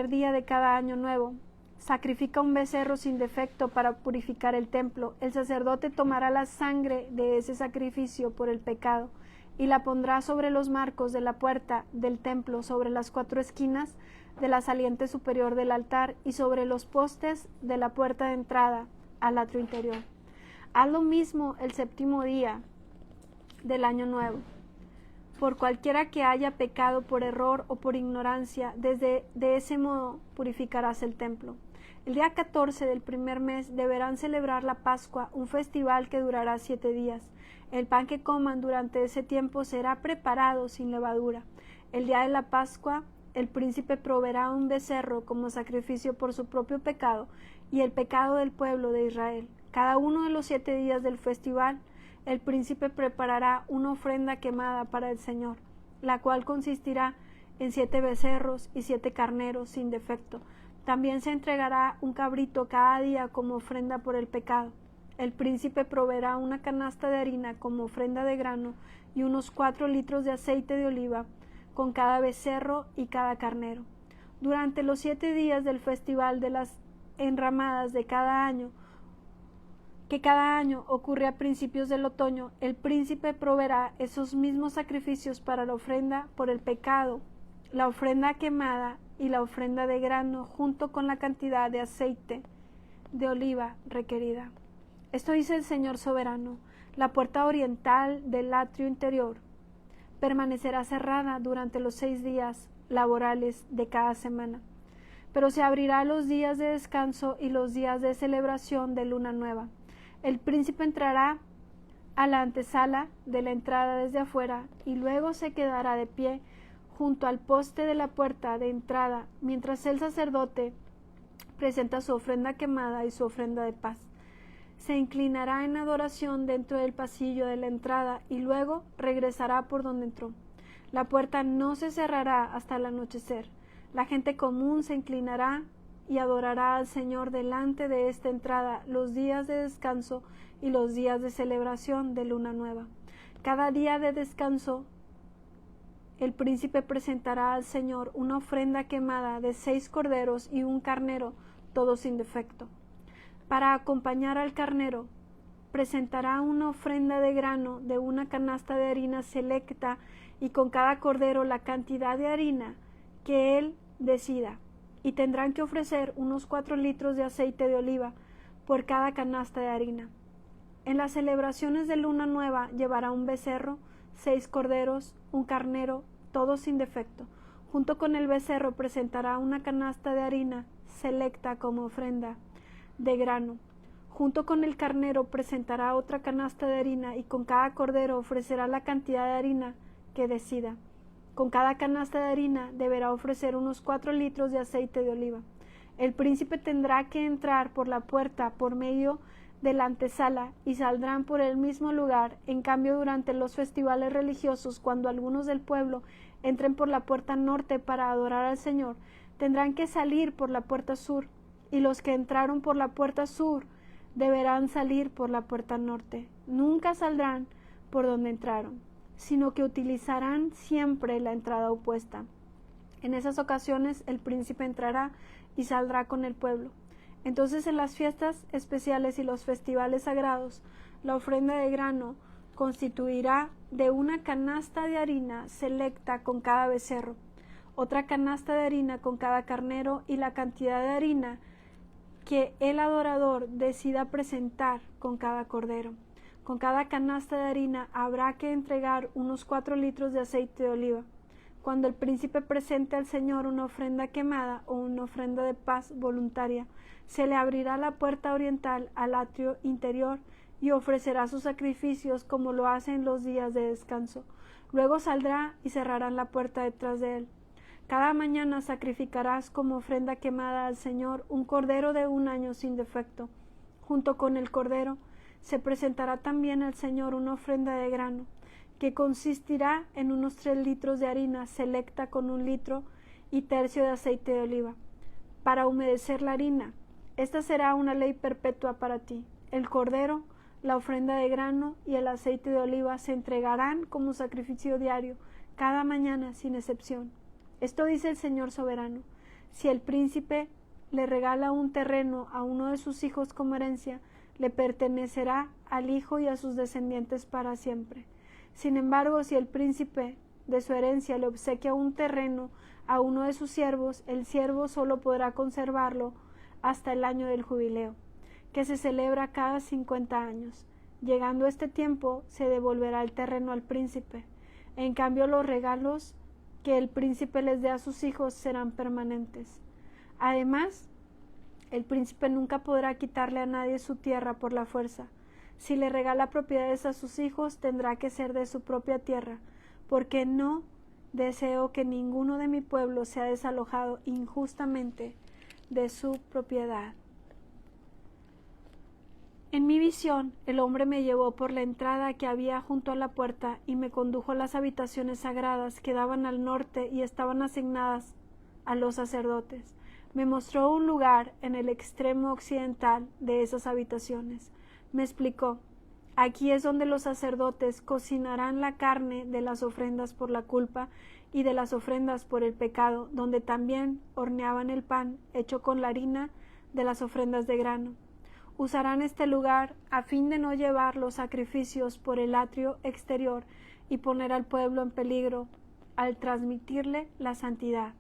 día de cada año nuevo, sacrifica un becerro sin defecto para purificar el templo. El sacerdote tomará la sangre de ese sacrificio por el pecado y la pondrá sobre los marcos de la puerta del templo, sobre las 4 esquinas de la saliente superior del altar y sobre los postes de la puerta de entrada al atrio interior. Haz lo mismo el 7º día del año nuevo. Por cualquiera que haya pecado por error o por ignorancia, de ese modo purificarás el templo. El día 14 del primer mes deberán celebrar la Pascua, un festival que durará 7 días. El pan que coman durante ese tiempo será preparado sin levadura. El día de la Pascua, el príncipe proveerá un becerro como sacrificio por su propio pecado y el pecado del pueblo de Israel. Cada uno de los 7 días del festival, el príncipe preparará una ofrenda quemada para el Señor, la cual consistirá en 7 becerros y 7 carneros sin defecto. También se entregará un cabrito cada día como ofrenda por el pecado. El príncipe proveerá una canasta de harina como ofrenda de grano y unos 4 litros de aceite de oliva con cada becerro y cada carnero. Durante los 7 días del festival de las enramadas de cada año, que cada año ocurre a principios del otoño, el príncipe proveerá esos mismos sacrificios para la ofrenda por el pecado, la ofrenda quemada y la ofrenda de grano, junto con la cantidad de aceite de oliva requerida. Esto dice el Señor soberano: la puerta oriental del atrio interior permanecerá cerrada durante los 6 días laborales de cada semana. Pero se abrirá los días de descanso y los días de celebración de luna nueva. El príncipe entrará a la antesala de la entrada desde afuera y luego se quedará de pie junto al poste de la puerta de entrada mientras el sacerdote presenta su ofrenda quemada y su ofrenda de paz. Se inclinará en adoración dentro del pasillo de la entrada y luego regresará por donde entró. La puerta no se cerrará hasta el anochecer. La gente común se inclinará y adorará al Señor delante de esta entrada los días de descanso y los días de celebración de luna nueva. Cada día de descanso el príncipe presentará al Señor una ofrenda quemada de 6 corderos y un carnero, todo sin defecto. Para acompañar al carnero, presentará una ofrenda de grano de una canasta de harina selecta y con cada cordero la cantidad de harina que él decida. Y tendrán que ofrecer unos 4 litros de aceite de oliva por cada canasta de harina. En las celebraciones de luna nueva llevará un becerro, 6 corderos, un carnero, todo sin defecto. Junto con el becerro presentará una canasta de harina selecta como ofrenda de grano. Junto con el carnero presentará otra canasta de harina y con cada cordero ofrecerá la cantidad de harina que decida. Con cada canasta de harina deberá ofrecer unos 4 litros de aceite de oliva. El príncipe tendrá que entrar por la puerta por medio de la antesala y saldrán por el mismo lugar. En cambio, durante los festivales religiosos, cuando algunos del pueblo entren por la puerta norte para adorar al Señor, tendrán que salir por la puerta sur, y los que entraron por la puerta sur deberán salir por la puerta norte. Nunca saldrán por donde entraron, sino que utilizarán siempre la entrada opuesta. En esas ocasiones el príncipe entrará y saldrá con el pueblo. Entonces, en las fiestas especiales y los festivales sagrados, la ofrenda de grano constituirá de una canasta de harina selecta con cada becerro, otra canasta de harina con cada carnero y la cantidad de harina que el adorador decida presentar con cada cordero. Con cada canasta de harina habrá que entregar unos 4 litros de aceite de oliva. Cuando el príncipe presente al Señor una ofrenda quemada o una ofrenda de paz voluntaria, se le abrirá la puerta oriental al atrio interior y ofrecerá sus sacrificios como lo hace en los días de descanso. Luego saldrá y cerrarán la puerta detrás de él. Cada mañana sacrificarás como ofrenda quemada al Señor un cordero de 1 año sin defecto. Junto con el cordero se presentará también al Señor una ofrenda de grano, que consistirá en unos 3 litros de harina selecta con 1 litro y tercio de aceite de oliva, para humedecer la harina. Esta será una ley perpetua para ti. El cordero, la ofrenda de grano y el aceite de oliva se entregarán como sacrificio diario, cada mañana sin excepción. Esto dice el Señor soberano: si el príncipe le regala un terreno a uno de sus hijos como herencia, le pertenecerá al hijo y a sus descendientes para siempre. Sin embargo, si el príncipe de su herencia le obsequia un terreno a uno de sus siervos, el siervo solo podrá conservarlo hasta el año del jubileo, que se celebra cada 50 años. Llegando este tiempo, se devolverá el terreno al príncipe. En cambio, los regalos que el príncipe les dé a sus hijos serán permanentes. Además, el príncipe nunca podrá quitarle a nadie su tierra por la fuerza. Si le regala propiedades a sus hijos, tendrá que ser de su propia tierra, porque no deseo que ninguno de mi pueblo sea desalojado injustamente de su propiedad. En mi visión, el hombre me llevó por la entrada que había junto a la puerta y me condujo a las habitaciones sagradas que daban al norte y estaban asignadas a los sacerdotes. Me mostró un lugar en el extremo occidental de esas habitaciones. Me explicó: aquí es donde los sacerdotes cocinarán la carne de las ofrendas por la culpa y de las ofrendas por el pecado, donde también horneaban el pan hecho con la harina de las ofrendas de grano. Usarán este lugar a fin de no llevar los sacrificios por el atrio exterior y poner al pueblo en peligro al transmitirle la santidad.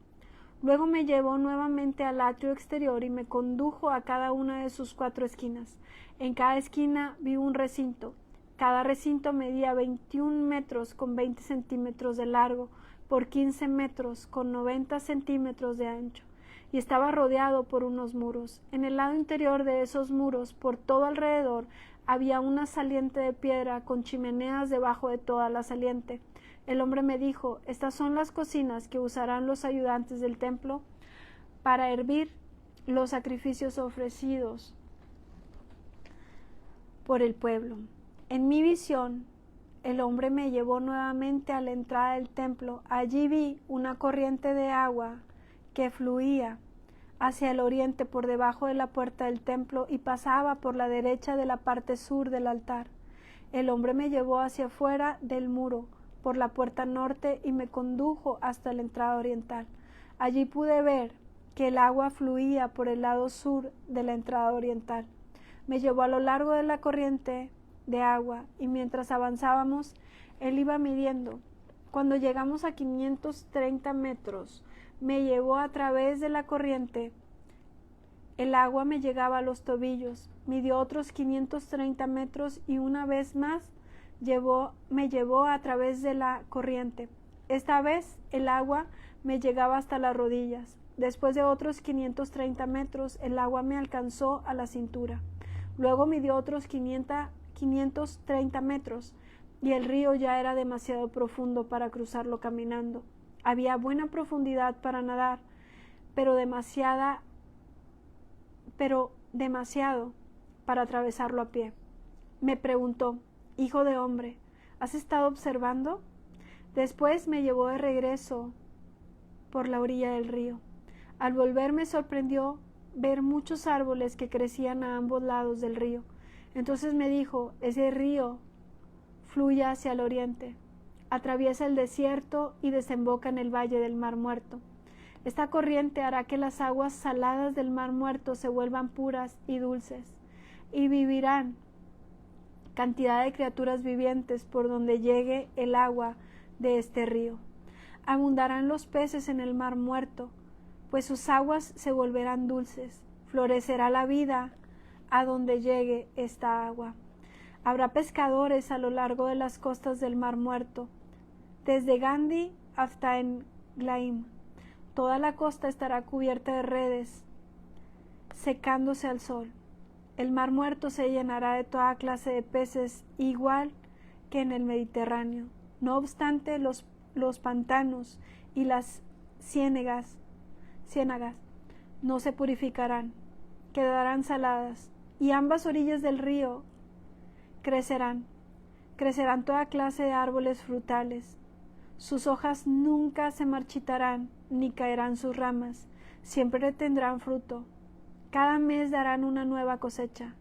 Luego me llevó nuevamente al atrio exterior y me condujo a cada una de sus 4 esquinas. En cada esquina vi un recinto. Cada recinto medía 21 metros con 20 centímetros de largo, por 15 metros, con 90 centímetros de ancho, y estaba rodeado por unos muros. En el lado interior de esos muros, por todo alrededor, había una saliente de piedra con chimeneas debajo de toda la saliente. El hombre me dijo: estas son las cocinas que usarán los ayudantes del templo para hervir los sacrificios ofrecidos por el pueblo. En mi visión, el hombre me llevó nuevamente a la entrada del templo. Allí vi una corriente de agua que fluía hacia el oriente por debajo de la puerta del templo y pasaba por la derecha de la parte sur del altar. El hombre me llevó hacia afuera del muro, por la puerta norte, y me condujo hasta la entrada oriental. Allí pude ver que el agua fluía por el lado sur de la entrada oriental. Me llevó a lo largo de la corriente de agua, y mientras avanzábamos, él iba midiendo. Cuando llegamos a 530 metros, me llevó a través de la corriente. El agua me llegaba a los tobillos. Midió otros 530 metros y una vez más me llevó a través de la corriente. Esta vez el agua me llegaba hasta las rodillas. Después de otros 530 metros, el agua me alcanzó a la cintura. Luego midió otros 530 metros y el río ya era demasiado profundo para cruzarlo caminando. Había buena profundidad para nadar, pero demasiado para atravesarlo a pie. Me preguntó: hijo de hombre, ¿has estado observando? Después me llevó de regreso por la orilla del río. Al volver me sorprendió ver muchos árboles que crecían a ambos lados del río. Entonces me dijo: ese río fluye hacia el oriente, atraviesa el desierto y desemboca en el valle del Mar Muerto. Esta corriente hará que las aguas saladas del Mar Muerto se vuelvan puras y dulces, y vivirán cantidad de criaturas vivientes por donde llegue el agua de este río. Abundarán los peces en el Mar Muerto, pues sus aguas se volverán dulces. Florecerá la vida a donde llegue esta agua. Habrá pescadores a lo largo de las costas del Mar Muerto, desde Gandhi hasta Englaim. Toda la costa estará cubierta de redes, secándose al sol. El Mar Muerto se llenará de toda clase de peces, igual que en el Mediterráneo. No obstante, los pantanos y las ciénagas no se purificarán, quedarán saladas, y ambas orillas del río crecerán toda clase de árboles frutales. Sus hojas nunca se marchitarán, ni caerán sus ramas, siempre tendrán fruto. Cada mes darán una nueva cosecha,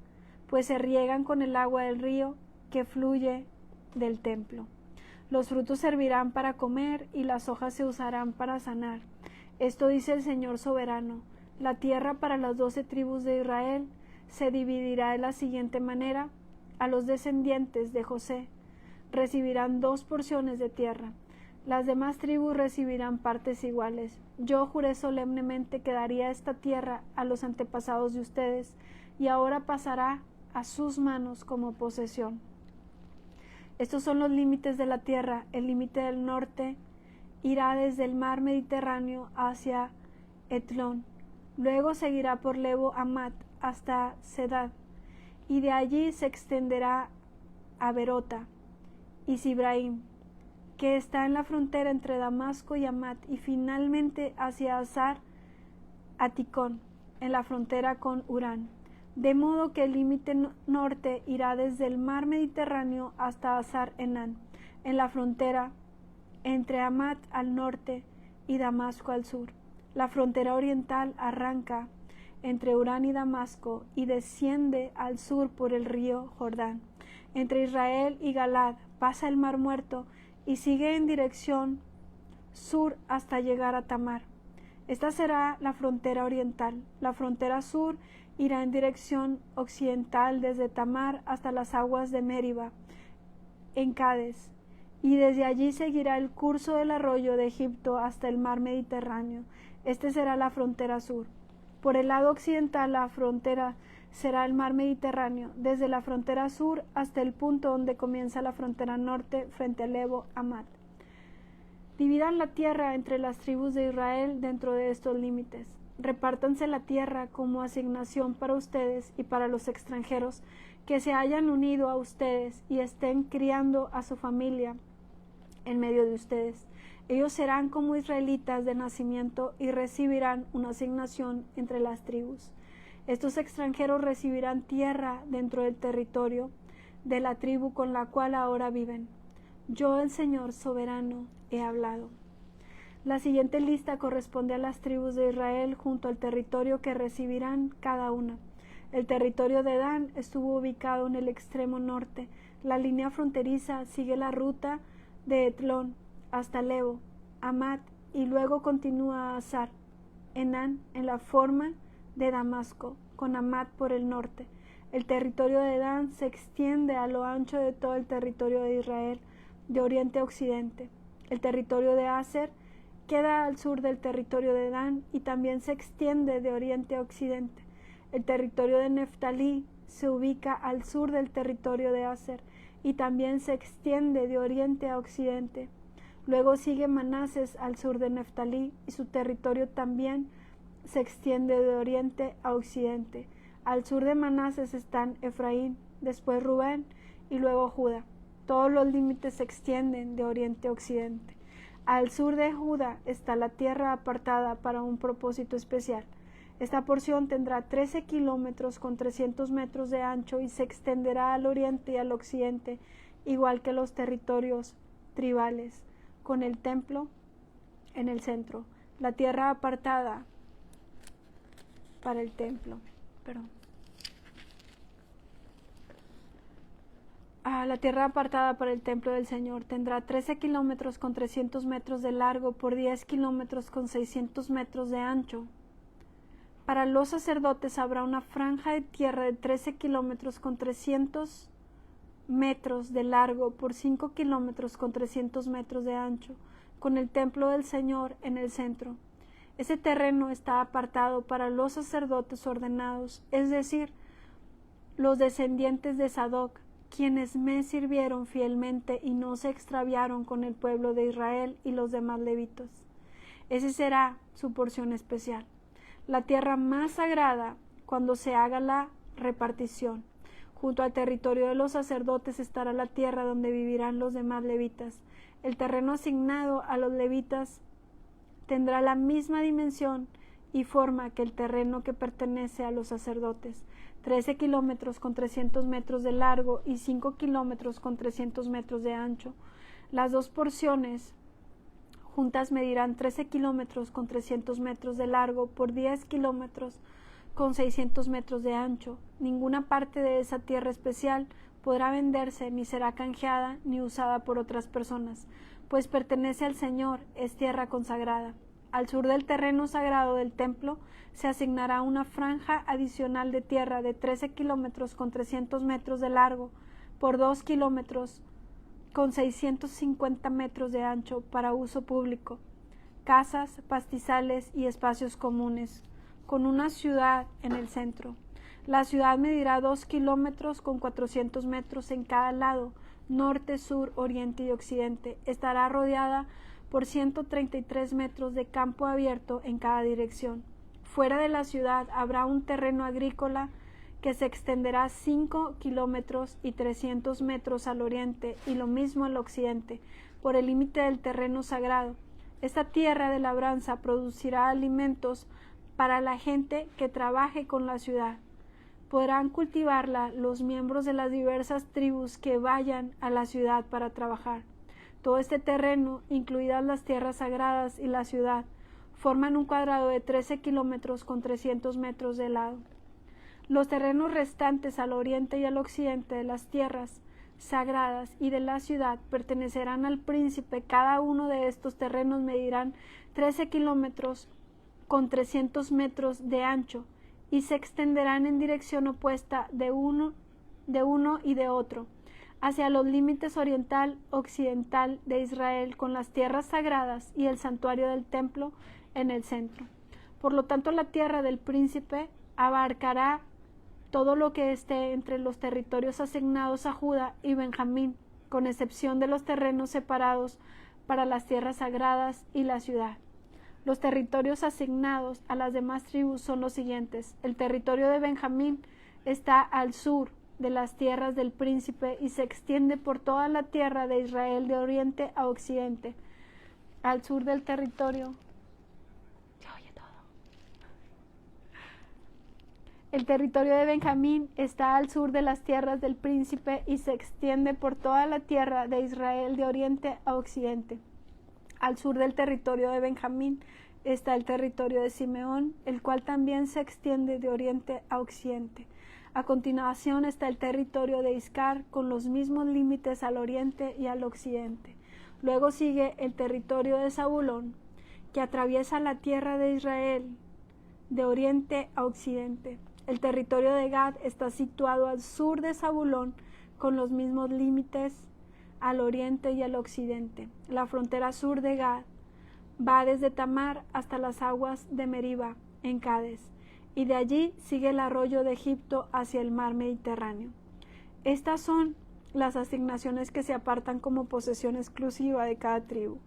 pues se riegan con el agua del río que fluye del templo. Los frutos servirán para comer y las hojas se usarán para sanar. Esto dice el Señor soberano. La tierra para las 12 tribus de Israel se dividirá de la siguiente manera. A los descendientes de José recibirán 2 porciones de tierra. Las demás tribus recibirán partes iguales. Yo juré solemnemente que daría esta tierra a los antepasados de ustedes, y ahora pasará a sus manos como posesión. Estos son los límites de la tierra. El límite del norte irá desde el mar Mediterráneo hacia Etlón. Luego seguirá por Lebo Hamat hasta Sedad, y de allí se extenderá a Berota y Sibraim, que está en la frontera entre Damasco y Hamat, y finalmente hacia Hazar Aticón, en la frontera con Urán. De modo que el límite norte irá desde el mar Mediterráneo hasta Hazar Enán, en la frontera entre Hamat al norte y Damasco al sur. La frontera oriental arranca entre Urán y Damasco y desciende al sur por el río Jordán. Entre Israel y Galad pasa el Mar Muerto y sigue en dirección sur hasta llegar a Tamar. Esta será la frontera oriental. La frontera sur irá en dirección occidental desde Tamar hasta las aguas de Meriba, en Cades, y desde allí seguirá el curso del arroyo de Egipto hasta el mar Mediterráneo. Este será la frontera sur. Por el lado occidental la frontera será el mar Mediterráneo, desde la frontera sur hasta el punto donde comienza la frontera norte frente a Lebo Hamat. Dividan la tierra entre las tribus de Israel dentro de estos límites. Repártanse la tierra como asignación para ustedes y para los extranjeros que se hayan unido a ustedes y estén criando a su familia en medio de ustedes. Ellos serán como israelitas de nacimiento y recibirán una asignación entre las tribus. Estos extranjeros recibirán tierra dentro del territorio de la tribu con la cual ahora viven. Yo, el Señor soberano, he hablado. La siguiente lista corresponde a las tribus de Israel junto al territorio que recibirán cada una. El territorio de Dan estuvo ubicado en el extremo norte. La línea fronteriza sigue la ruta de Etlón hasta Lebo, Amat y luego continúa a Azar, Enán en la forma de Damasco, con Amat por el norte. El territorio de Dan se extiende a lo ancho de todo el territorio de Israel, de oriente a occidente. El territorio de Aser queda al sur del territorio de Dan y también se extiende de oriente a occidente. El territorio de Neftalí se ubica al sur del territorio de Aser y también se extiende de oriente a occidente. Luego sigue Manases al sur de Neftalí y su territorio también se extiende de oriente a occidente. Al sur de Manases están Efraín, después Rubén y luego Judá. Todos los límites se extienden de oriente a occidente. Al sur de Judá está la tierra apartada para un propósito especial. Esta porción tendrá 13 kilómetros con 300 metros de ancho y se extenderá al oriente y al occidente, igual que los territorios tribales, con el templo en el centro. La tierra apartada para el templo. La tierra apartada para el templo del Señor tendrá 13 kilómetros con 300 metros de largo por 10 kilómetros con 600 metros de ancho. Para los sacerdotes habrá una franja de tierra de 13 kilómetros con 300 metros de largo por 5 kilómetros con 300 metros de ancho, con el templo del Señor en el centro. Ese terreno está apartado para los sacerdotes ordenados, es decir, los descendientes de Sadoc, quienes me sirvieron fielmente y no se extraviaron con el pueblo de Israel y los demás levitas. Ese será su porción especial, la tierra más sagrada cuando se haga la repartición. Junto al territorio de los sacerdotes estará la tierra donde vivirán los demás levitas. El terreno asignado a los levitas tendrá la misma dimensión y forma que el terreno que pertenece a los sacerdotes, 13 kilómetros con 300 metros de largo y 5 kilómetros con 300 metros de ancho. Las dos porciones juntas medirán 13 kilómetros con 300 metros de largo por 10 kilómetros con 600 metros de ancho. Ninguna parte de esa tierra especial podrá venderse, ni será canjeada, ni usada por otras personas, pues pertenece al Señor, es tierra consagrada. Al sur del terreno sagrado del templo se asignará una franja adicional de tierra de 13 kilómetros con 300 metros de largo por 2 kilómetros con 650 metros de ancho para uso público, casas, pastizales y espacios comunes, con una ciudad en el centro. La ciudad medirá 2 kilómetros con 400 metros en cada lado, norte, sur, oriente y occidente. Estará rodeada por 133 metros de campo abierto en cada dirección. Fuera de la ciudad habrá un terreno agrícola que se extenderá 5 kilómetros y 300 metros al oriente y lo mismo al occidente, por el límite del terreno sagrado. Esta tierra de labranza producirá alimentos para la gente que trabaje con la ciudad. Podrán cultivarla los miembros de las diversas tribus que vayan a la ciudad para trabajar. Todo este terreno, incluidas las tierras sagradas y la ciudad, forman un cuadrado de 13 kilómetros con 300 metros de lado. Los terrenos restantes al oriente y al occidente de las tierras sagradas y de la ciudad pertenecerán al príncipe. Cada uno de estos terrenos medirán 13 kilómetros con 300 metros de ancho y se extenderán en dirección opuesta de uno y de otro, hacia los límites oriental-occidental de Israel, con las tierras sagradas y el santuario del templo en el centro. Por lo tanto, la tierra del príncipe abarcará todo lo que esté entre los territorios asignados a Judá y Benjamín, con excepción de los terrenos separados para las tierras sagradas y la ciudad. Los territorios asignados a las demás tribus son los siguientes. El territorio de Benjamín está al sur de las tierras del príncipe y se extiende por toda la tierra de Israel de oriente a occidente. Al sur del territorio se oye todo. El territorio de Benjamín está al sur de las tierras del príncipe y se extiende por toda la tierra de Israel de oriente a occidente. Al sur del territorio de Benjamín está el territorio de Simeón, el cual también se extiende de oriente a occidente. A continuación está el territorio de Iscar, con los mismos límites al oriente y al occidente. Luego sigue el territorio de Zabulón, que atraviesa la tierra de Israel de oriente a occidente. El territorio de Gad está situado al sur de Zabulón, con los mismos límites al oriente y al occidente. La frontera sur de Gad va desde Tamar hasta las aguas de Meriba, en Cades, y de allí sigue el arroyo de Egipto hacia el mar Mediterráneo. Estas son las asignaciones que se apartan como posesión exclusiva de cada tribu.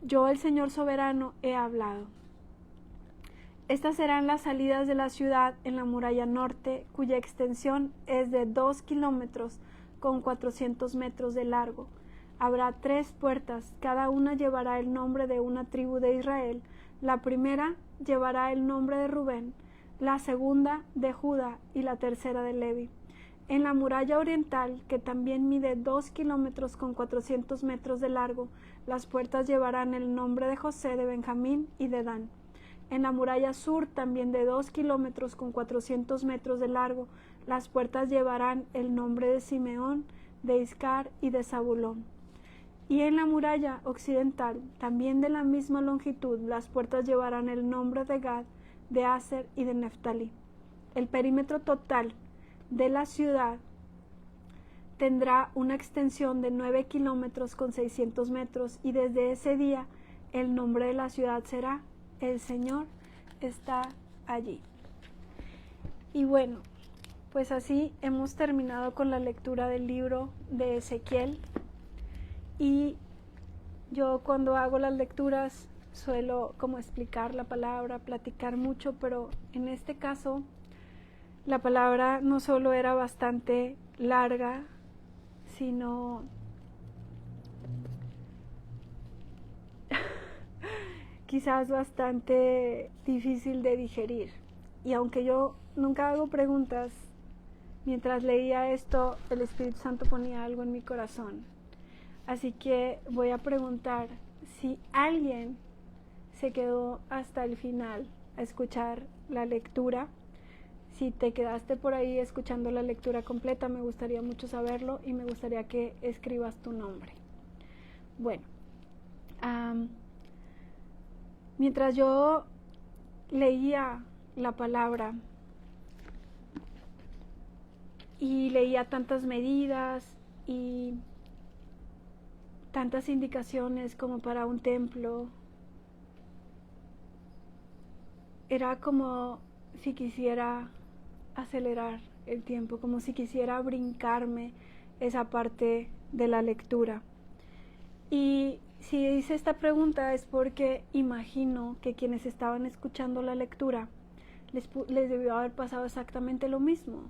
Yo, el Señor soberano, he hablado. Estas serán las salidas de la ciudad en la muralla norte, cuya extensión es de 2 kilómetros con 400 metros de largo. Habrá 3 puertas, cada una llevará el nombre de una tribu de Israel. La primera llevará el nombre de Rubén, la segunda de Judá y la tercera de Levi. En la muralla oriental, que también mide 2 kilómetros con 400 metros de largo, las puertas llevarán el nombre de José, de Benjamín y de Dan. En la muralla sur, también de 2 kilómetros con 400 metros de largo, las puertas llevarán el nombre de Simeón, de Iscar y de Zabulón. Y en la muralla occidental, también de la misma longitud, las puertas llevarán el nombre de Gad, de Aser y de Neftalí. El perímetro total de la ciudad tendrá una extensión de 9 kilómetros con 600 metros y desde ese día el nombre de la ciudad será El Señor está allí. Y bueno, pues así hemos terminado con la lectura del libro de Ezequiel. Y yo cuando hago las lecturas suelo como explicar la palabra, platicar mucho, pero en este caso la palabra no solo era bastante larga, sino quizás bastante difícil de digerir. Y aunque yo nunca hago preguntas, mientras leía esto, el Espíritu Santo ponía algo en mi corazón. Así que voy a preguntar si alguien se quedó hasta el final a escuchar la lectura. Si te quedaste por ahí escuchando la lectura completa, me gustaría mucho saberlo y me gustaría que escribas tu nombre. Bueno, mientras yo leía la palabra y leía tantas medidas y tantas indicaciones como para un templo, era como si quisiera acelerar el tiempo, como si quisiera brincarme esa parte de la lectura. Y si hice esta pregunta es porque imagino que quienes estaban escuchando la lectura les debió haber pasado exactamente lo mismo.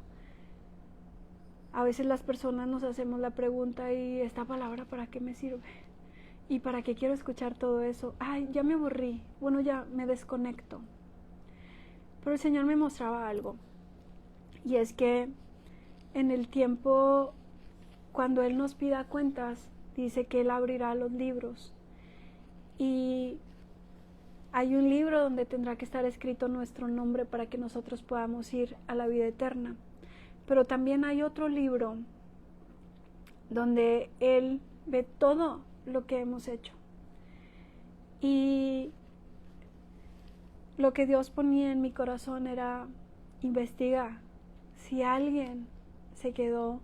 A veces las personas nos hacemos la pregunta, ¿y esta palabra para qué me sirve? ¿Y para qué quiero escuchar todo eso? Ay, ya me aburrí, bueno, ya me desconecto. Pero el Señor me mostraba algo, y es que en el tiempo, cuando Él nos pida cuentas, dice que Él abrirá los libros, y hay un libro donde tendrá que estar escrito nuestro nombre para que nosotros podamos ir a la vida eterna. Pero también hay otro libro donde Él ve todo lo que hemos hecho. Y lo que Dios ponía en mi corazón era investigar si alguien se quedó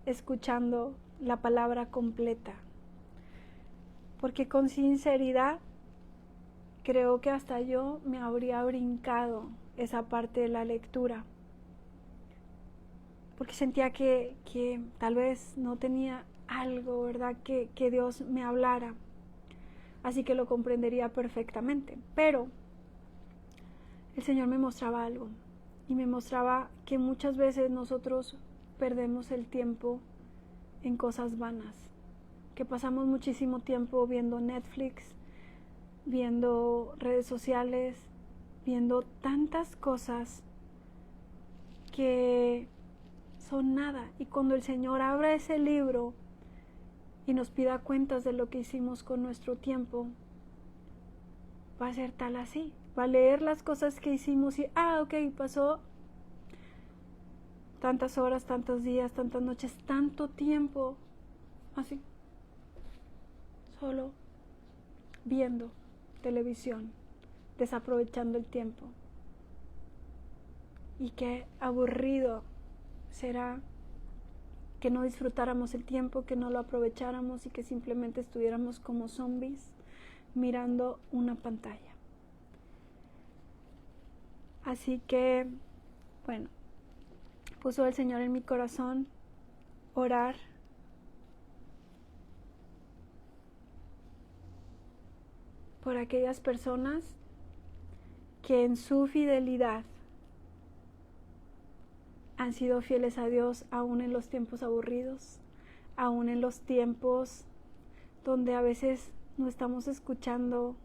escuchando la palabra completa. Porque con sinceridad creo que hasta yo me habría brincado esa parte de la lectura. Porque sentía que tal vez no tenía algo, ¿verdad? Que Dios me hablara. así que lo comprendería perfectamente. Pero el Señor me mostraba algo, y me mostraba que muchas veces nosotros perdemos el tiempo en cosas vanas, que pasamos muchísimo tiempo viendo Netflix, viendo redes sociales, viendo tantas cosas que son nada. Y cuando el Señor abra ese libro y nos pida cuentas de lo que hicimos con nuestro tiempo, va a ser tal así. Va a leer las cosas que hicimos y, ok, pasó tantas horas, tantos días, tantas noches, tanto tiempo, así, solo viendo televisión, desaprovechando el tiempo. Y qué aburrido será que no disfrutáramos el tiempo, que no lo aprovecháramos y que simplemente estuviéramos como zombies mirando una pantalla. Así que, bueno, puso el Señor en mi corazón orar por aquellas personas que en su fidelidad han sido fieles a Dios aún en los tiempos aburridos, aún en los tiempos donde a veces no estamos escuchando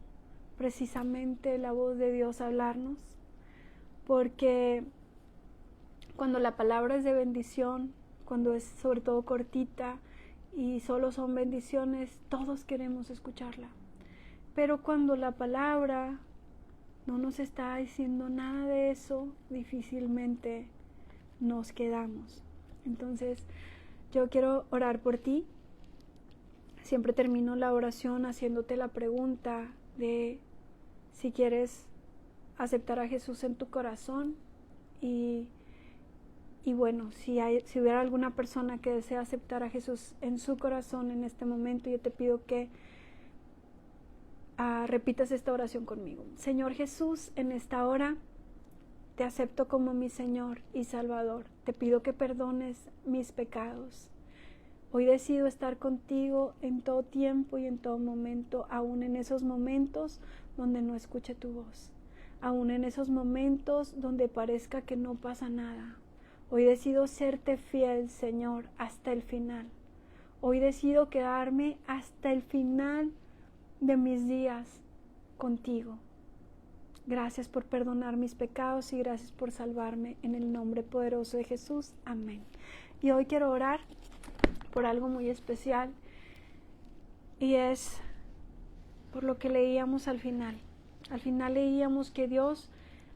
precisamente la voz de Dios hablarnos, porque cuando la palabra es de bendición, cuando es sobre todo cortita y solo son bendiciones, todos queremos escucharla. Pero cuando la palabra no nos está diciendo nada de eso, difícilmente nos quedamos. Entonces, yo quiero orar por ti. Siempre termino la oración haciéndote la pregunta de si quieres aceptar a Jesús en tu corazón y bueno, si hubiera alguna persona que desea aceptar a Jesús en su corazón en este momento, yo te pido que repitas esta oración conmigo. Señor Jesús, en esta hora te acepto como mi Señor y Salvador. Te pido que perdones mis pecados. Hoy decido estar contigo en todo tiempo y en todo momento, aún en esos momentos donde no escuche tu voz, aún en esos momentos donde parezca que no pasa nada. Hoy decido serte fiel, Señor, hasta el final. Hoy decido quedarme hasta el final de mis días contigo. Gracias por perdonar mis pecados y gracias por salvarme en el nombre poderoso de Jesús. Amén. Y hoy quiero orar por algo muy especial y es por lo que leíamos al final. Al final leíamos que Dios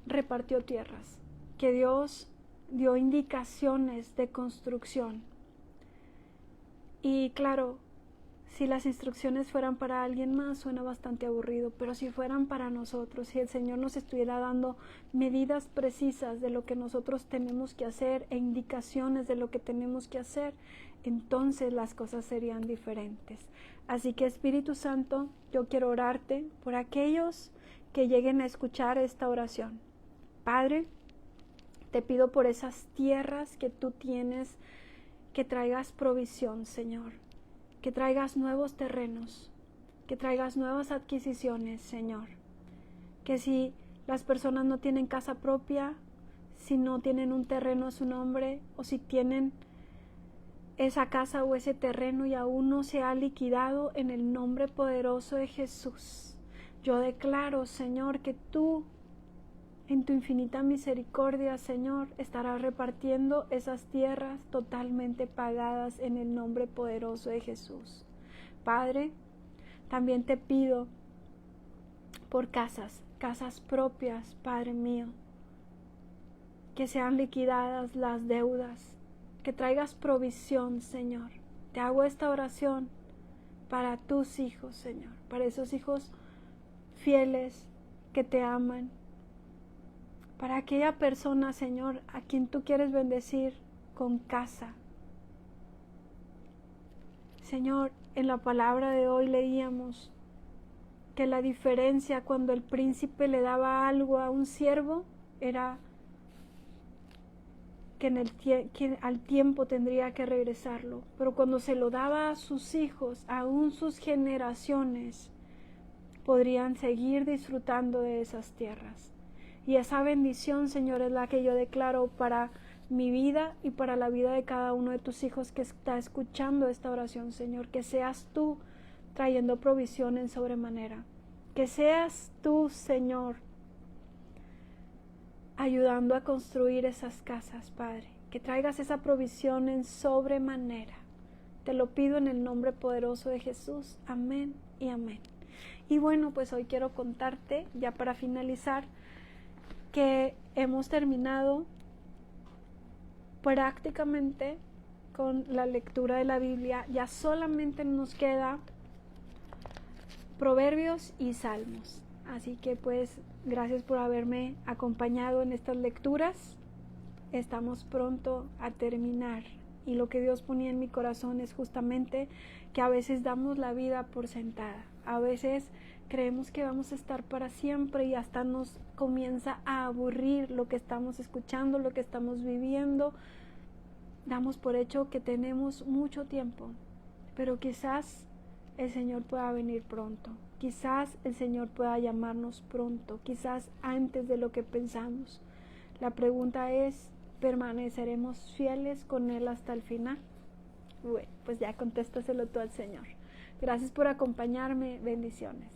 repartió tierras, que Dios dio indicaciones de construcción. Y claro, si las instrucciones fueran para alguien más, suena bastante aburrido, pero si fueran para nosotros, si el Señor nos estuviera dando medidas precisas de lo que nosotros tenemos que hacer e indicaciones de lo que tenemos que hacer, entonces las cosas serían diferentes. Así que Espíritu Santo, yo quiero orarte por aquellos que lleguen a escuchar esta oración. Padre, te pido por esas tierras que tú tienes, que traigas provisión, Señor. Que traigas nuevos terrenos, que traigas nuevas adquisiciones, Señor. Que si las personas no tienen casa propia, si no tienen un terreno a su nombre, o si tienen esa casa o ese terreno y aún no se ha liquidado, en el nombre poderoso de Jesús, yo declaro, Señor, que tú, en tu infinita misericordia, Señor, estarás repartiendo esas tierras totalmente pagadas en el nombre poderoso de Jesús. Padre, también te pido por casas propias, Padre mío, que sean liquidadas las deudas, que traigas provisión, Señor. Te hago esta oración para tus hijos, Señor, para esos hijos fieles que te aman, para aquella persona, Señor, a quien tú quieres bendecir con casa. Señor, en la palabra de hoy leíamos que la diferencia cuando el príncipe le daba algo a un siervo era que al tiempo tendría que regresarlo. Pero cuando se lo daba a sus hijos, aún sus generaciones, podrían seguir disfrutando de esas tierras. Y esa bendición, Señor, es la que yo declaro para mi vida y para la vida de cada uno de tus hijos que está escuchando esta oración, Señor. Que seas tú trayendo provisión en sobremanera. Que seas tú, Señor, ayudando a construir esas casas, Padre. Que traigas esa provisión en sobremanera. Te lo pido en el nombre poderoso de Jesús. Amén y amén. Y bueno, pues hoy quiero contarte, ya para finalizar, que hemos terminado prácticamente con la lectura de la Biblia. Ya solamente nos queda Proverbios y Salmos. Así que pues gracias por haberme acompañado en estas lecturas. Estamos pronto a terminar. Y lo que Dios ponía en mi corazón es justamente que a veces damos la vida por sentada. A veces creemos que vamos a estar para siempre y hasta nos comienza a aburrir lo que estamos escuchando, lo que estamos viviendo. Damos por hecho que tenemos mucho tiempo, pero quizás el Señor pueda venir pronto. Quizás el Señor pueda llamarnos pronto, quizás antes de lo que pensamos. La pregunta es, ¿permaneceremos fieles con Él hasta el final? Bueno, pues ya contéstaselo tú al Señor. Gracias por acompañarme. Bendiciones.